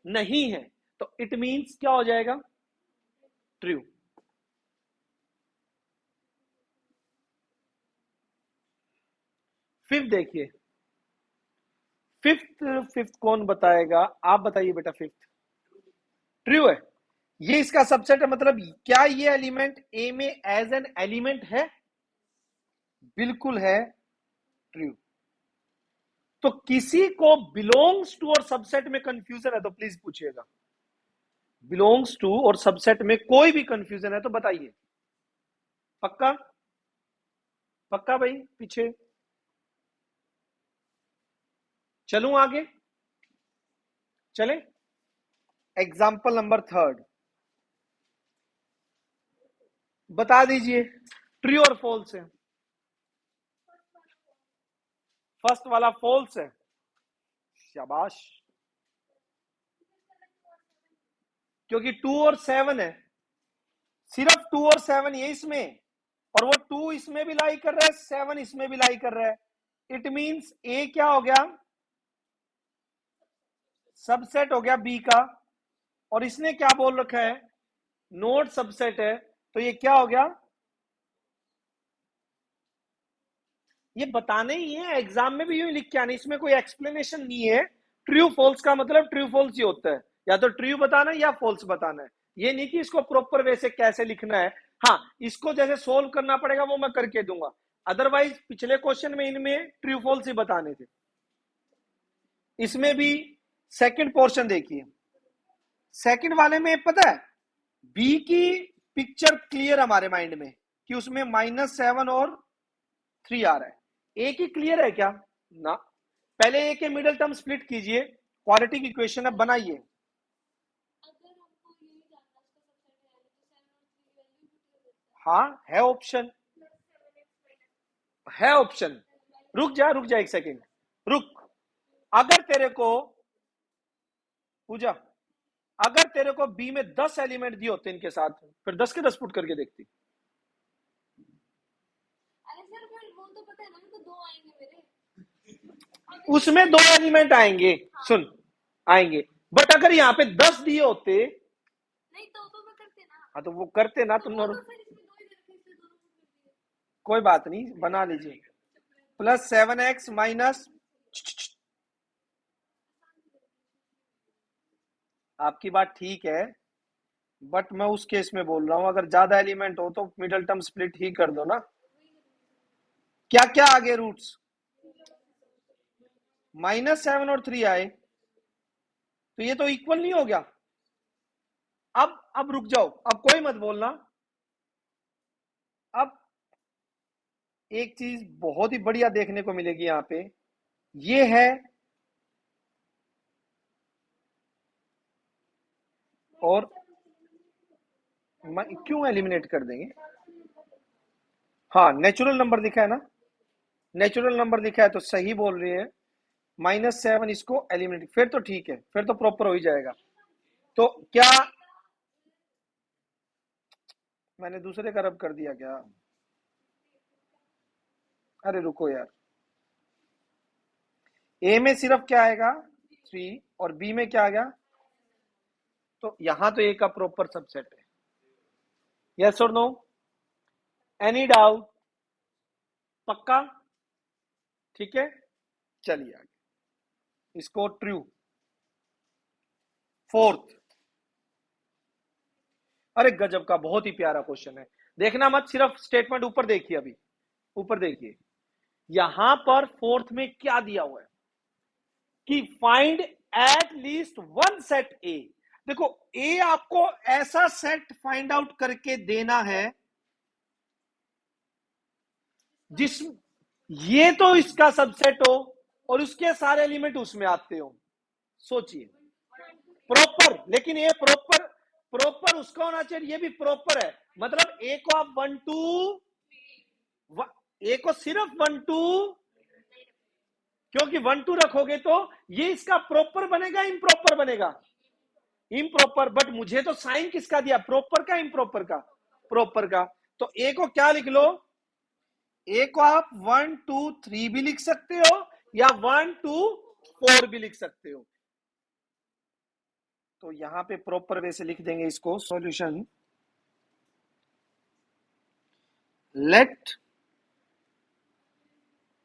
नहीं है, तो इट मींस क्या हो जाएगा, ट्रू। फिफ्थ देखिए, फिफ्थ फिफ्थ कौन बताएगा, आप बताइए बेटा। फिफ्थ ट्रू है, ये इसका सबसेट है, मतलब क्या ये एलिमेंट ए में एज एन एलिमेंट है? बिल्कुल है, ट्रू। तो किसी को बिलोंग्स टू और सबसेट में कंफ्यूजन है तो प्लीज पूछिएगा। बिलोंग्स टू और सबसेट में कोई भी कंफ्यूजन है तो बताइए। पक्का? पक्का भाई? पीछे चलूं आगे? चले। एग्जाम्पल नंबर थर्ड, बता दीजिए ट्रू और फॉल्स है। फर्स्ट वाला फॉल्स है, शाबाश। क्योंकि टू और सेवन है, सिर्फ टू और सेवन ये इसमें, और वो टू इसमें भी लाई कर रहा है, सेवन इसमें भी लाई कर रहा है। इट मींस ए क्या हो गया, सबसेट हो गया बी का। और इसने क्या बोल रखा है, नोट सबसेट है, तो ये क्या हो गया, ये बताने ही है, एग्जाम में भी यूं लिख के आने, इसमें कोई एक्सप्लेनेशन नहीं है। ट्रू फॉल्स का मतलब ट्रू फॉल्स ही होता है, या तो ट्रू बताना है या फॉल्स बताना है। ये नहीं कि इसको प्रॉपर वे से कैसे लिखना है। हाँ, इसको जैसे सोल्व करना पड़ेगा वो मैं करके दूंगा, अदरवाइज पिछले क्वेश्चन में इनमें ट्रू फॉल्स ही बताने थे। इसमें भी सेकंड पोर्शन देखिए, सेकंड वाले में पता है बी की पिक्चर क्लियर हमारे माइंड में कि उसमें -7 और 3 आ रहा है। ए की क्लियर है क्या ना? पहले ए के मिडिल टर्म स्प्लिट कीजिए, क्वाड्रेटिक इक्वेशन है, बनाइए। हाँ है ऑप्शन, है ऑप्शन। रुक जा एक सेकेंड, रुक। अगर तेरे को पूजा, अगर तेरे को बी में 10 एलिमेंट दिए होते इनके साथ, फिर 10 के 10 पुट करके देखती। अरे सर वो तो पता है ना, तो दो आएंगे मेरे। उसमें 2 एलिमेंट आएंगे, सुन, आएंगे। बट अगर यहाँ पे 10 दिए होते, नहीं तो मैं करते ना। हाँ तो वो करते ना, तो तुम वो तो फिर इसमें दो ही रखे थे, दोनों को कर दिए। कोई बात नहीं, बना लीजिए। प्लस 7x माइनस, आपकी बात ठीक है, बट मैं उस केस में बोल रहा हूं, अगर ज्यादा एलिमेंट हो तो मिडल टर्म स्प्लिट ही कर दो ना। क्या क्या आगे रूट्स, -7 और 3 आए, तो ये तो इक्वल नहीं हो गया। अब रुक जाओ, अब कोई मत बोलना। अब एक चीज बहुत ही बढ़िया देखने को मिलेगी यहां पे, ये है, और क्यों एलिमिनेट कर देंगे? हाँ, नेचुरल नंबर लिखा है ना, नेचुरल नंबर लिखा है तो सही बोल रही है। -7 इसको एलिमिनेट, फिर तो ठीक है, फिर तो प्रॉपर हो ही जाएगा। तो क्या मैंने दूसरे का रब कर दिया क्या? अरे रुको यार, ए में सिर्फ क्या आएगा 3, और बी में क्या आ गया, तो यहां तो ए का प्रॉपर सबसेट है। यस और नो, एनी डाउट? पक्का? ठीक है, चलिए आगे, इसको ट्रू। फोर्थ, अरे गजब का, बहुत ही प्यारा क्वेश्चन है। देखना मत, सिर्फ स्टेटमेंट ऊपर देखिए, अभी ऊपर देखिए, यहां पर फोर्थ में क्या दिया हुआ है कि find at least one set ए। देखो, ए आपको ऐसा सेट फाइंड आउट करके देना है जिस, ये तो इसका सबसेट हो और उसके सारे एलिमेंट उसमें आते हो। सोचिए, प्रॉपर, लेकिन ये प्रॉपर, प्रॉपर उसका होना चाहिए, ये भी प्रॉपर है। मतलब ए को आप 1 2, ए को सिर्फ 1 2, क्योंकि 1 2 रखोगे तो ये इसका प्रॉपर बनेगा, इम्प्रॉपर बनेगा, इम्प्रॉपर। बट मुझे तो साइन किसका दिया, प्रॉपर का इम्प्रॉपर का? प्रॉपर का। तो ए को क्या लिख लो, ए को आप 1 2 3 भी लिख सकते हो, या 1 2 4 भी लिख सकते हो। तो यहां पे प्रॉपर वे से लिख देंगे इसको, सॉल्यूशन लेट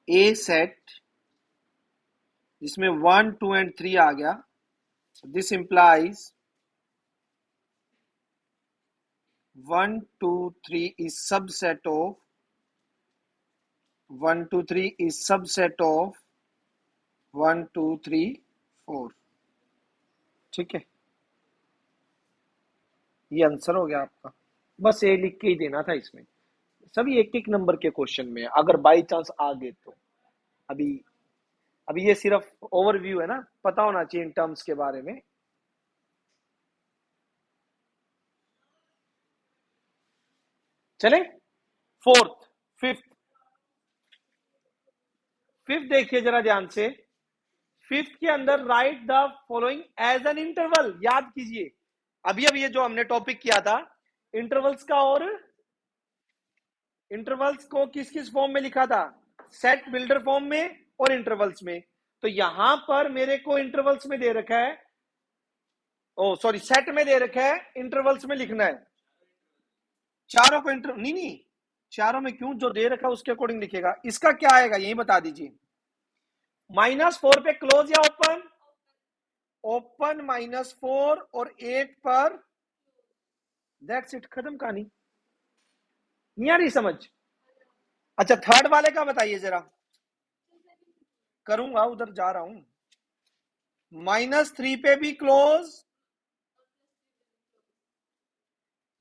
ए सेट जिसमें 1 2 एंड 3 आ गया, this implies 1 2 3 is subset of 1 2 3 is subset of 1 2 3 4। ठीक है, ये आंसर हो गया आपका। बस ये लिख के ही देना था इसमें, सभी एक एक नंबर के क्वेश्चन में, अगर बाई चांस आ गए तो। अभी अभी ये सिर्फ ओवरव्यू है ना, पता होना चाहिए इन टर्म्स के बारे में। चले फोर्थ, फिफ्थ, फिफ्थ देखिए जरा ध्यान से। फिफ्थ के अंदर write the following as an interval, याद कीजिए, अभी अभी ये जो हमने टॉपिक किया था इंटरवल्स का, और इंटरवल्स को किस किस फॉर्म में लिखा था, सेट बिल्डर फॉर्म में और इंटरवल्स में। तो यहां पर मेरे को इंटरवल्स में दे रखा है, ओ सॉरी सेट में दे रखा है, इंटरवल्स में लिखना है। चारों को इंटर नहीं नहीं, चारों में क्यों, जो दे रखा है उसके अकॉर्डिंग लिखेगा। इसका क्या आएगा यही बता दीजिए, -4 पे क्लोज या ओपन, ओपन -4 और 8 पर, दैट्स इट, खत्म कहानी। नहीं आ रही समझ? अच्छा, थर्ड वाले का बताइए जरा, करूंगा, उधर जा रहा हूं। -3 पे भी क्लोज,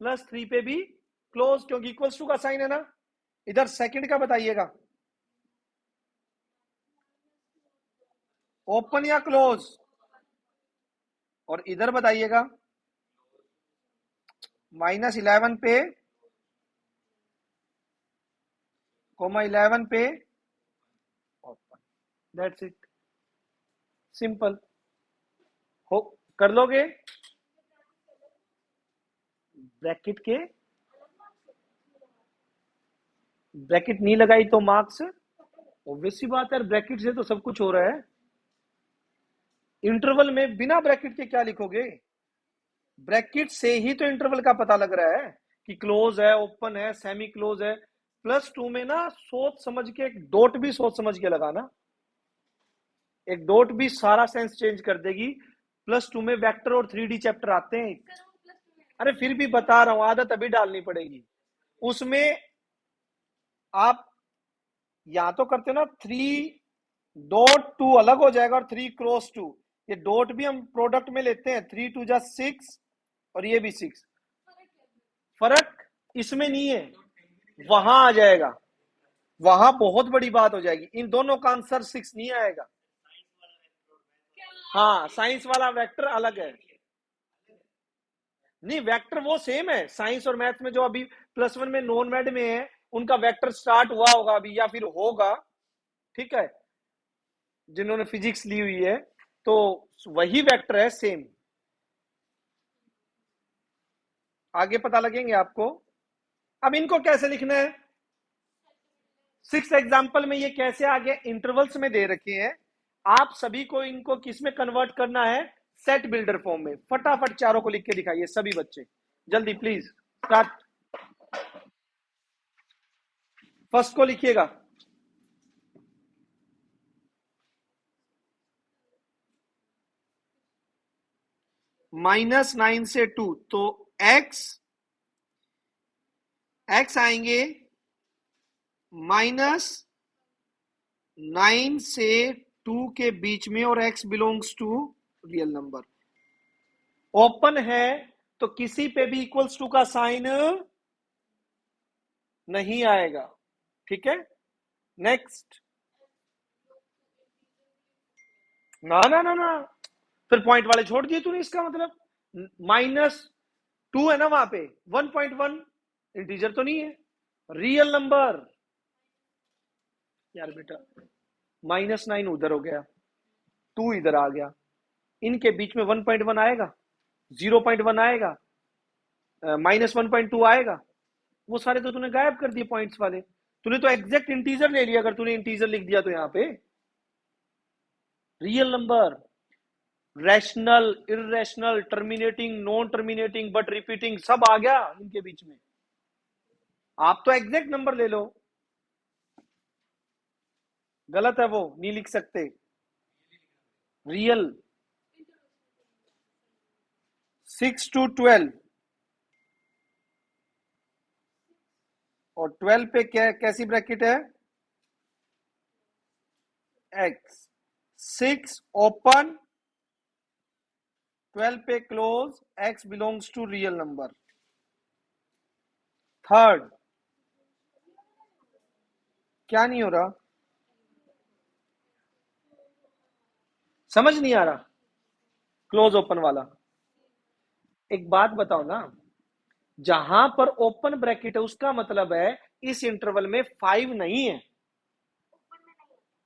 +3 पे भी क्लोज, क्योंकि इक्वल्स टू का साइन है ना। इधर सेकंड का बताइएगा, ओपन या क्लोज, और इधर बताइएगा -11 पे कोमा 11 पे ओपन, दैट्स इट, सिंपल। हो, कर लोगे? ब्रैकेट के, ब्रैकेट नहीं लगाई तो मार्क्स, ऑब्वियस सी बात है, ब्रैकेट से तो सब कुछ हो रहा है। इंटरवल में बिना ब्रैकेट के क्या लिखोगे? ब्रैकेट से ही तो इंटरवल का पता लग रहा है कि क्लोज है, ओपन है, सेमी क्लोज है। +2 में ना सोच समझ के, एक डॉट भी सोच समझ के लगाना, एक डॉट भी सारा सेंस चेंज कर देगी। +2 में वेक्टर और 3D चैप्टर आते हैं। अरे फिर भी बता रहा हूं, आदत अभी डालनी पड़ेगी। उसमें आप या तो करते हो ना 3.2 अलग हो जाएगा और 3 × 2, ये डॉट भी हम प्रोडक्ट में लेते हैं, 3 × 2 = 6 और ये भी 6। फर्क इसमें नहीं है, वहां आ जाएगा, वहां बहुत बड़ी बात हो जाएगी। इन दोनों का आंसर 6 नहीं आएगा। हाँ, साइंस वाला वेक्टर अलग है। नहीं, वेक्टर वो सेम है, साइंस और मैथ में जो अभी +1 में नॉन मैड में है, उनका वेक्टर स्टार्ट हुआ होगा अभी या फिर होगा, ठीक है, जिन्होंने फिजिक्स ली हुई है, तो वही वेक्टर है सेम। आगे पता लगेंगे आपको। अब इनको कैसे लिखना है? 6 एग्जाम्पल में ये कैसे आ गया, इंटरवल्स में दे रखे हैं। आप सभी को इनको किस में कन्वर्ट करना है? सेट बिल्डर फॉर्म में। फटाफट चारों को लिख के दिखाइए सभी बच्चे, जल्दी प्लीज स्टार्ट। फर्स्ट को लिखिएगा। -9 से 2, तो x आएंगे -9 से 2 के बीच में, और x belongs to real number. Open है तो किसी पे भी =2 का साइन नहीं आएगा, ठीक है। नेक्स्ट, ना ना ना ना, फिर पॉइंट वाले छोड़ दिए तूने, इसका मतलब -2 है ना वहां पे, 1.1 इंटीजर तो नहीं है, रियल नंबर। यार बेटा, -9 उधर हो गया, 2 इधर आ गया, इनके बीच में 1.1 आएगा, 0.1 आएगा, -1.2 आएगा, वो सारे तो तूने गायब कर दिए पॉइंट्स वाले। तूने तो एग्जैक्ट इंटीजर ले लिया, अगर तूने इंटीजर लिख दिया तो यहाँ पे real number, rational, irrational, terminating, non terminating, but repeating, सब आ गया इनके बीच में। आप तो एग्जैक्ट नंबर ले लो, गलत है वो, नहीं लिख सकते। रियल 6 to 12, और 12 पे कैसी ब्रैकेट है? x, 6 ओपन, 12 पे close, x belongs to real number. Third, क्या नहीं हो रहा? समझ नहीं आ रहा? क्लोज ओपन वाला, एक बात बताओ ना, जहां पर ओपन ब्रैकेट है उसका मतलब है इस इंटरवल में 5 नहीं है,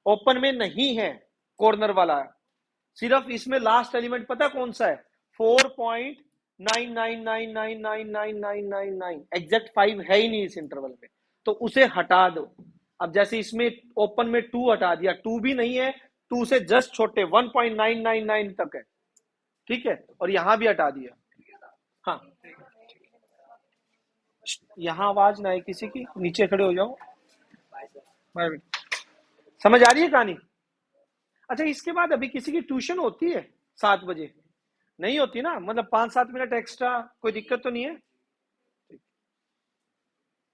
ओपन में नहीं है, कॉर्नर वाला है। सिर्फ इसमें लास्ट एलिमेंट पता कौन सा है? 4.999999999, एग्जैक्ट 5 है ही नहीं इस इंटरवल में, तो उसे हटा दो। अब जैसे इसमें ओपन में 2 हटा दिया, 2 भी नहीं है, 2 से जस्ट छोटे 1.999 तक है, ठीक है, और यहां भी हटा दिया। हाँ, यहां आवाज ना आए किसी की, नीचे खड़े हो जाओ। समझ आ रही है कहानी? अच्छा, इसके बाद अभी किसी की ट्यूशन होती है 7 बजे? नहीं होती ना, मतलब 5-7 मिनट एक्स्ट्रा, कोई दिक्कत तो नहीं है?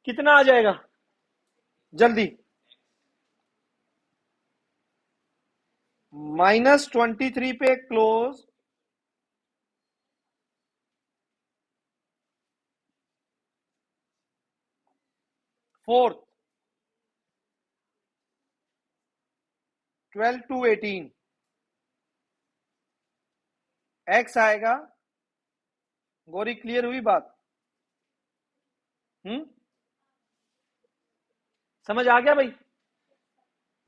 कितना आ जाएगा जल्दी? -23 पे क्लोज, फोर्थ 12 to 18, एक्स आएगा। गौरी, क्लियर हुई बात? समझ आ गया भाई?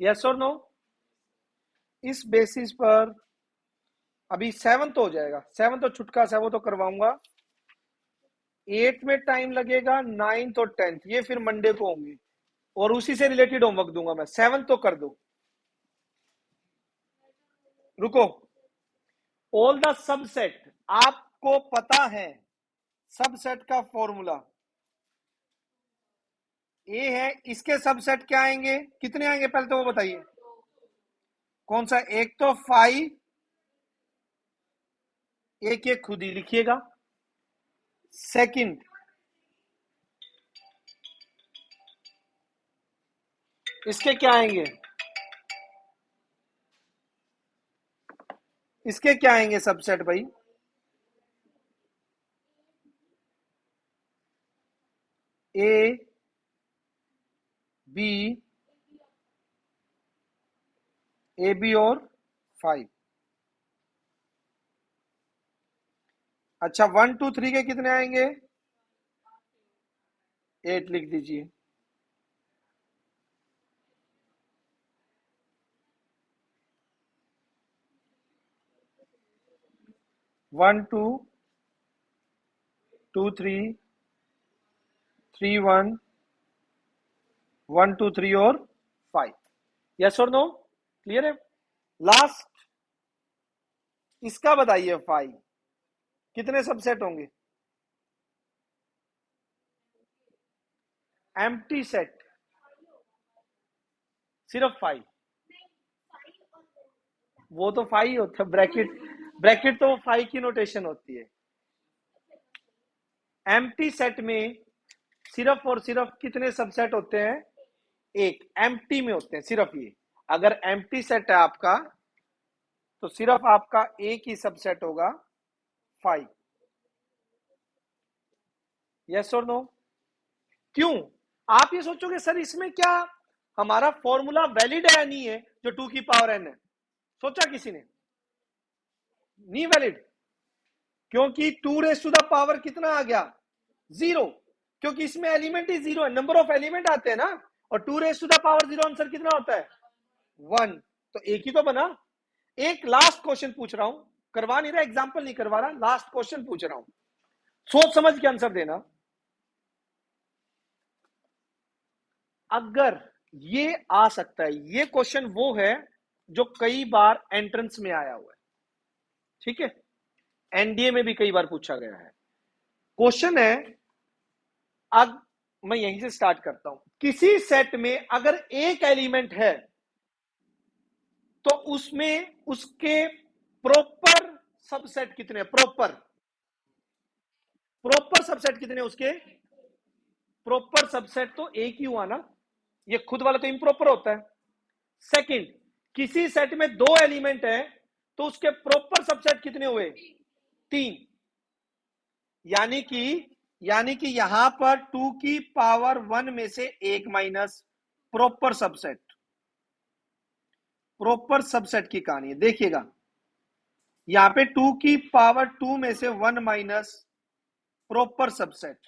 यस और नो? इस बेसिस पर अभी 7th हो जाएगा, 7th तो छुटका सा वो तो करवाऊंगा, 8th में टाइम लगेगा, 9th और 10th ये फिर मंडे को होंगे, और उसी से रिलेटेड होमवर्क दूंगा मैं। 7th तो कर दो। रुको, ऑल द सबसेट, आपको पता है सबसेट का फॉर्मूला ए है, इसके सबसेट क्या आएंगे, कितने आएंगे पहले तो वो बताइए। कौन सा? एक तो फाइव, एक एक खुद ही लिखिएगा। सेकंड, इसके क्या आएंगे, इसके क्या आएंगे सबसेट भाई? ए बी, ए बी और 5। अच्छा 1 2 3 के कितने आएंगे? 8 लिख दीजिए। 1 2 2 3 3 1 1 2 3 और 5। यस और नो? क्लियर है? लास्ट इसका बताइए, 5 कितने सबसेट होंगे? एम्प्टी सेट सिर्फ 5, वो तो 5 ही होता है, ब्रैकेट, ब्रैकेट तो 5 की नोटेशन होती है। एम्प्टी सेट में सिर्फ और सिर्फ कितने सबसेट होते हैं? एक। एम्प्टी में होते हैं सिर्फ ये। अगर एम्प्टी सेट है आपका तो सिर्फ आपका एक ही सबसेट होगा, 5। यस और नो? क्यों? आप ये सोचोगे सर इसमें क्या हमारा फॉर्मूला वैलिड है या नहीं है, जो 2 की पावर n है? सोचा किसी ने? नहीं वैलिड, क्योंकि 2 रेस टू द पावर कितना आ गया? 0, क्योंकि इसमें एलिमेंट ही 0 है, नंबर ऑफ एलिमेंट आते हैं ना, और 2 raise to the power 0 answer कितना होता है? 1। तो एक ही तो बना। एक लास्ट क्वेश्चन पूछ रहा हूं, करवा नहीं रहा, एग्जाम्पल नहीं करवा रहा, लास्ट क्वेश्चन पूछ रहा हूं, सोच समझ के आंसर देना। अगर ये आ सकता है, ये क्वेश्चन वो है जो कई बार एंट्रेंस में आया हुआ है, ठीक है, एनडीए में भी कई बार पूछा गया है। क्वेश्चन है, अब मैं यहीं से स्टार्ट करता हूं, किसी सेट में अगर एक एलिमेंट है तो उसमें उसके प्रॉपर सबसेट कितने? प्रॉपर प्रॉपर सबसेट कितने उसके? प्रॉपर सबसेट तो एक ही हुआ ना, ये खुद वाला तो इम्प्रॉपर होता है। सेकंड, किसी सेट में 2 एलिमेंट है तो उसके प्रॉपर सबसेट कितने हुए? 3। यानी कि यहां पर 2 की पावर 1 में से एक minus proper subset. Proper subset की कहानी है, देखिएगा यहां पे 2 की पावर 2 में से 1 माइनस प्रॉपर सबसेट,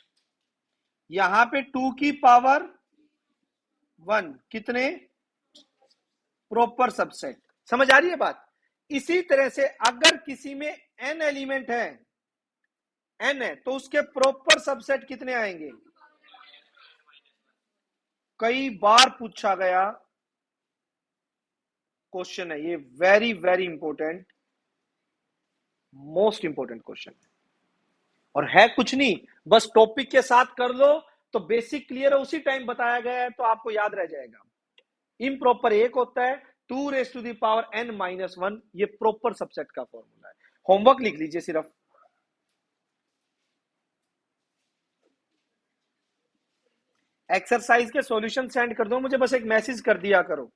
यहां पे 2 की पावर 1 कितने? Proper subset. समझ आ रही है बात? इसी तरह से अगर किसी में n एलिमेंट है, n है, तो उसके प्रॉपर सबसेट कितने आएंगे? कई बार पूछा गया क्वेश्चन है ये, very very important, most important question है, और है कुछ नहीं, बस टॉपिक के साथ कर लो तो बेसिक क्लियर है, उसी टाइम बताया गया है तो आपको याद रह जाएगा। इम्प्रॉपर एक होता है 2 raise to the power n minus 1, ये प्रॉपर सबसेट का फॉर्मूला है। होमवर्क लिख लीजिए सिर्फ, एक्सरसाइज के सॉल्यूशन सेंड कर दो मुझे, बस एक मैसेज कर दिया करो,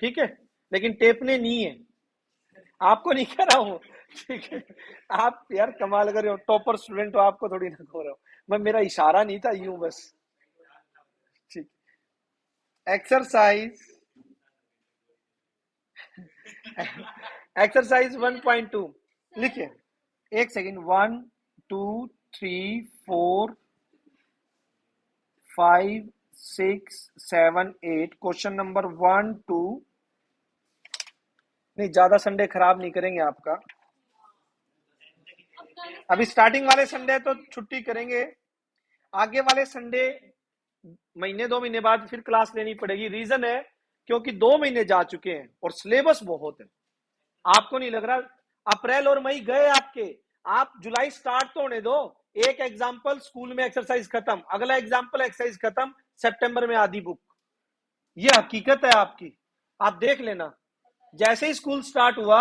ठीक है? लेकिन टेपने नहीं है, आपको नहीं कह रहा हूं, ठीक है? आप यार कमाल कर रहे हो, टॉपर स्टूडेंट हो, आपको थोड़ी ना कह रहा हूं मैं, मेरा इशारा नहीं था, यूं बस। ठीक, एक्सरसाइज एक्सरसाइज 1.2 लिखिए, एक सेकेंड, 1 2 3 4 5 6 7 8 क्वेश्चन नंबर 1 2। नहीं, ज्यादा संडे खराब नहीं करेंगे आपका। अभी स्टार्टिंग वाले संडे तो छुट्टी करेंगे, आगे वाले संडे महीने 2 महीने बाद फिर क्लास लेनी पड़ेगी। रीजन है क्योंकि 2 महीने जा चुके हैं और सिलेबस बहुत है। आपको नहीं लग रहा? अप्रैल और मई गए आपके, आप जुलाई स्टार्ट तो होने दो। एक एग्जाम्पल स्कूल में एक्सरसाइज खत्म, अगला एग्जाम्पल एक्सरसाइज खत्म, सितंबर में आधी बुक। ये हकीकत है आपकी, आप देख लेना। जैसे ही स्कूल स्टार्ट हुआ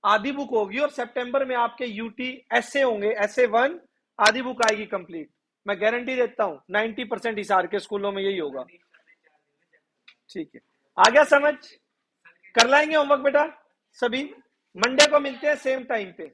आधी बुक होगी और सितंबर में आपके यूटी ऐसे होंगे, ऐसे 1 आधी बुक आएगी कंप्लीट। मैं गारंटी देता हूं 90% हिसार के स्कूलों में यही होगा। ठीक है, आ गया समझ? कर लाएंगे होमवर्क बेटा सभी। मंडे को मिलते हैं सेम टाइम पे।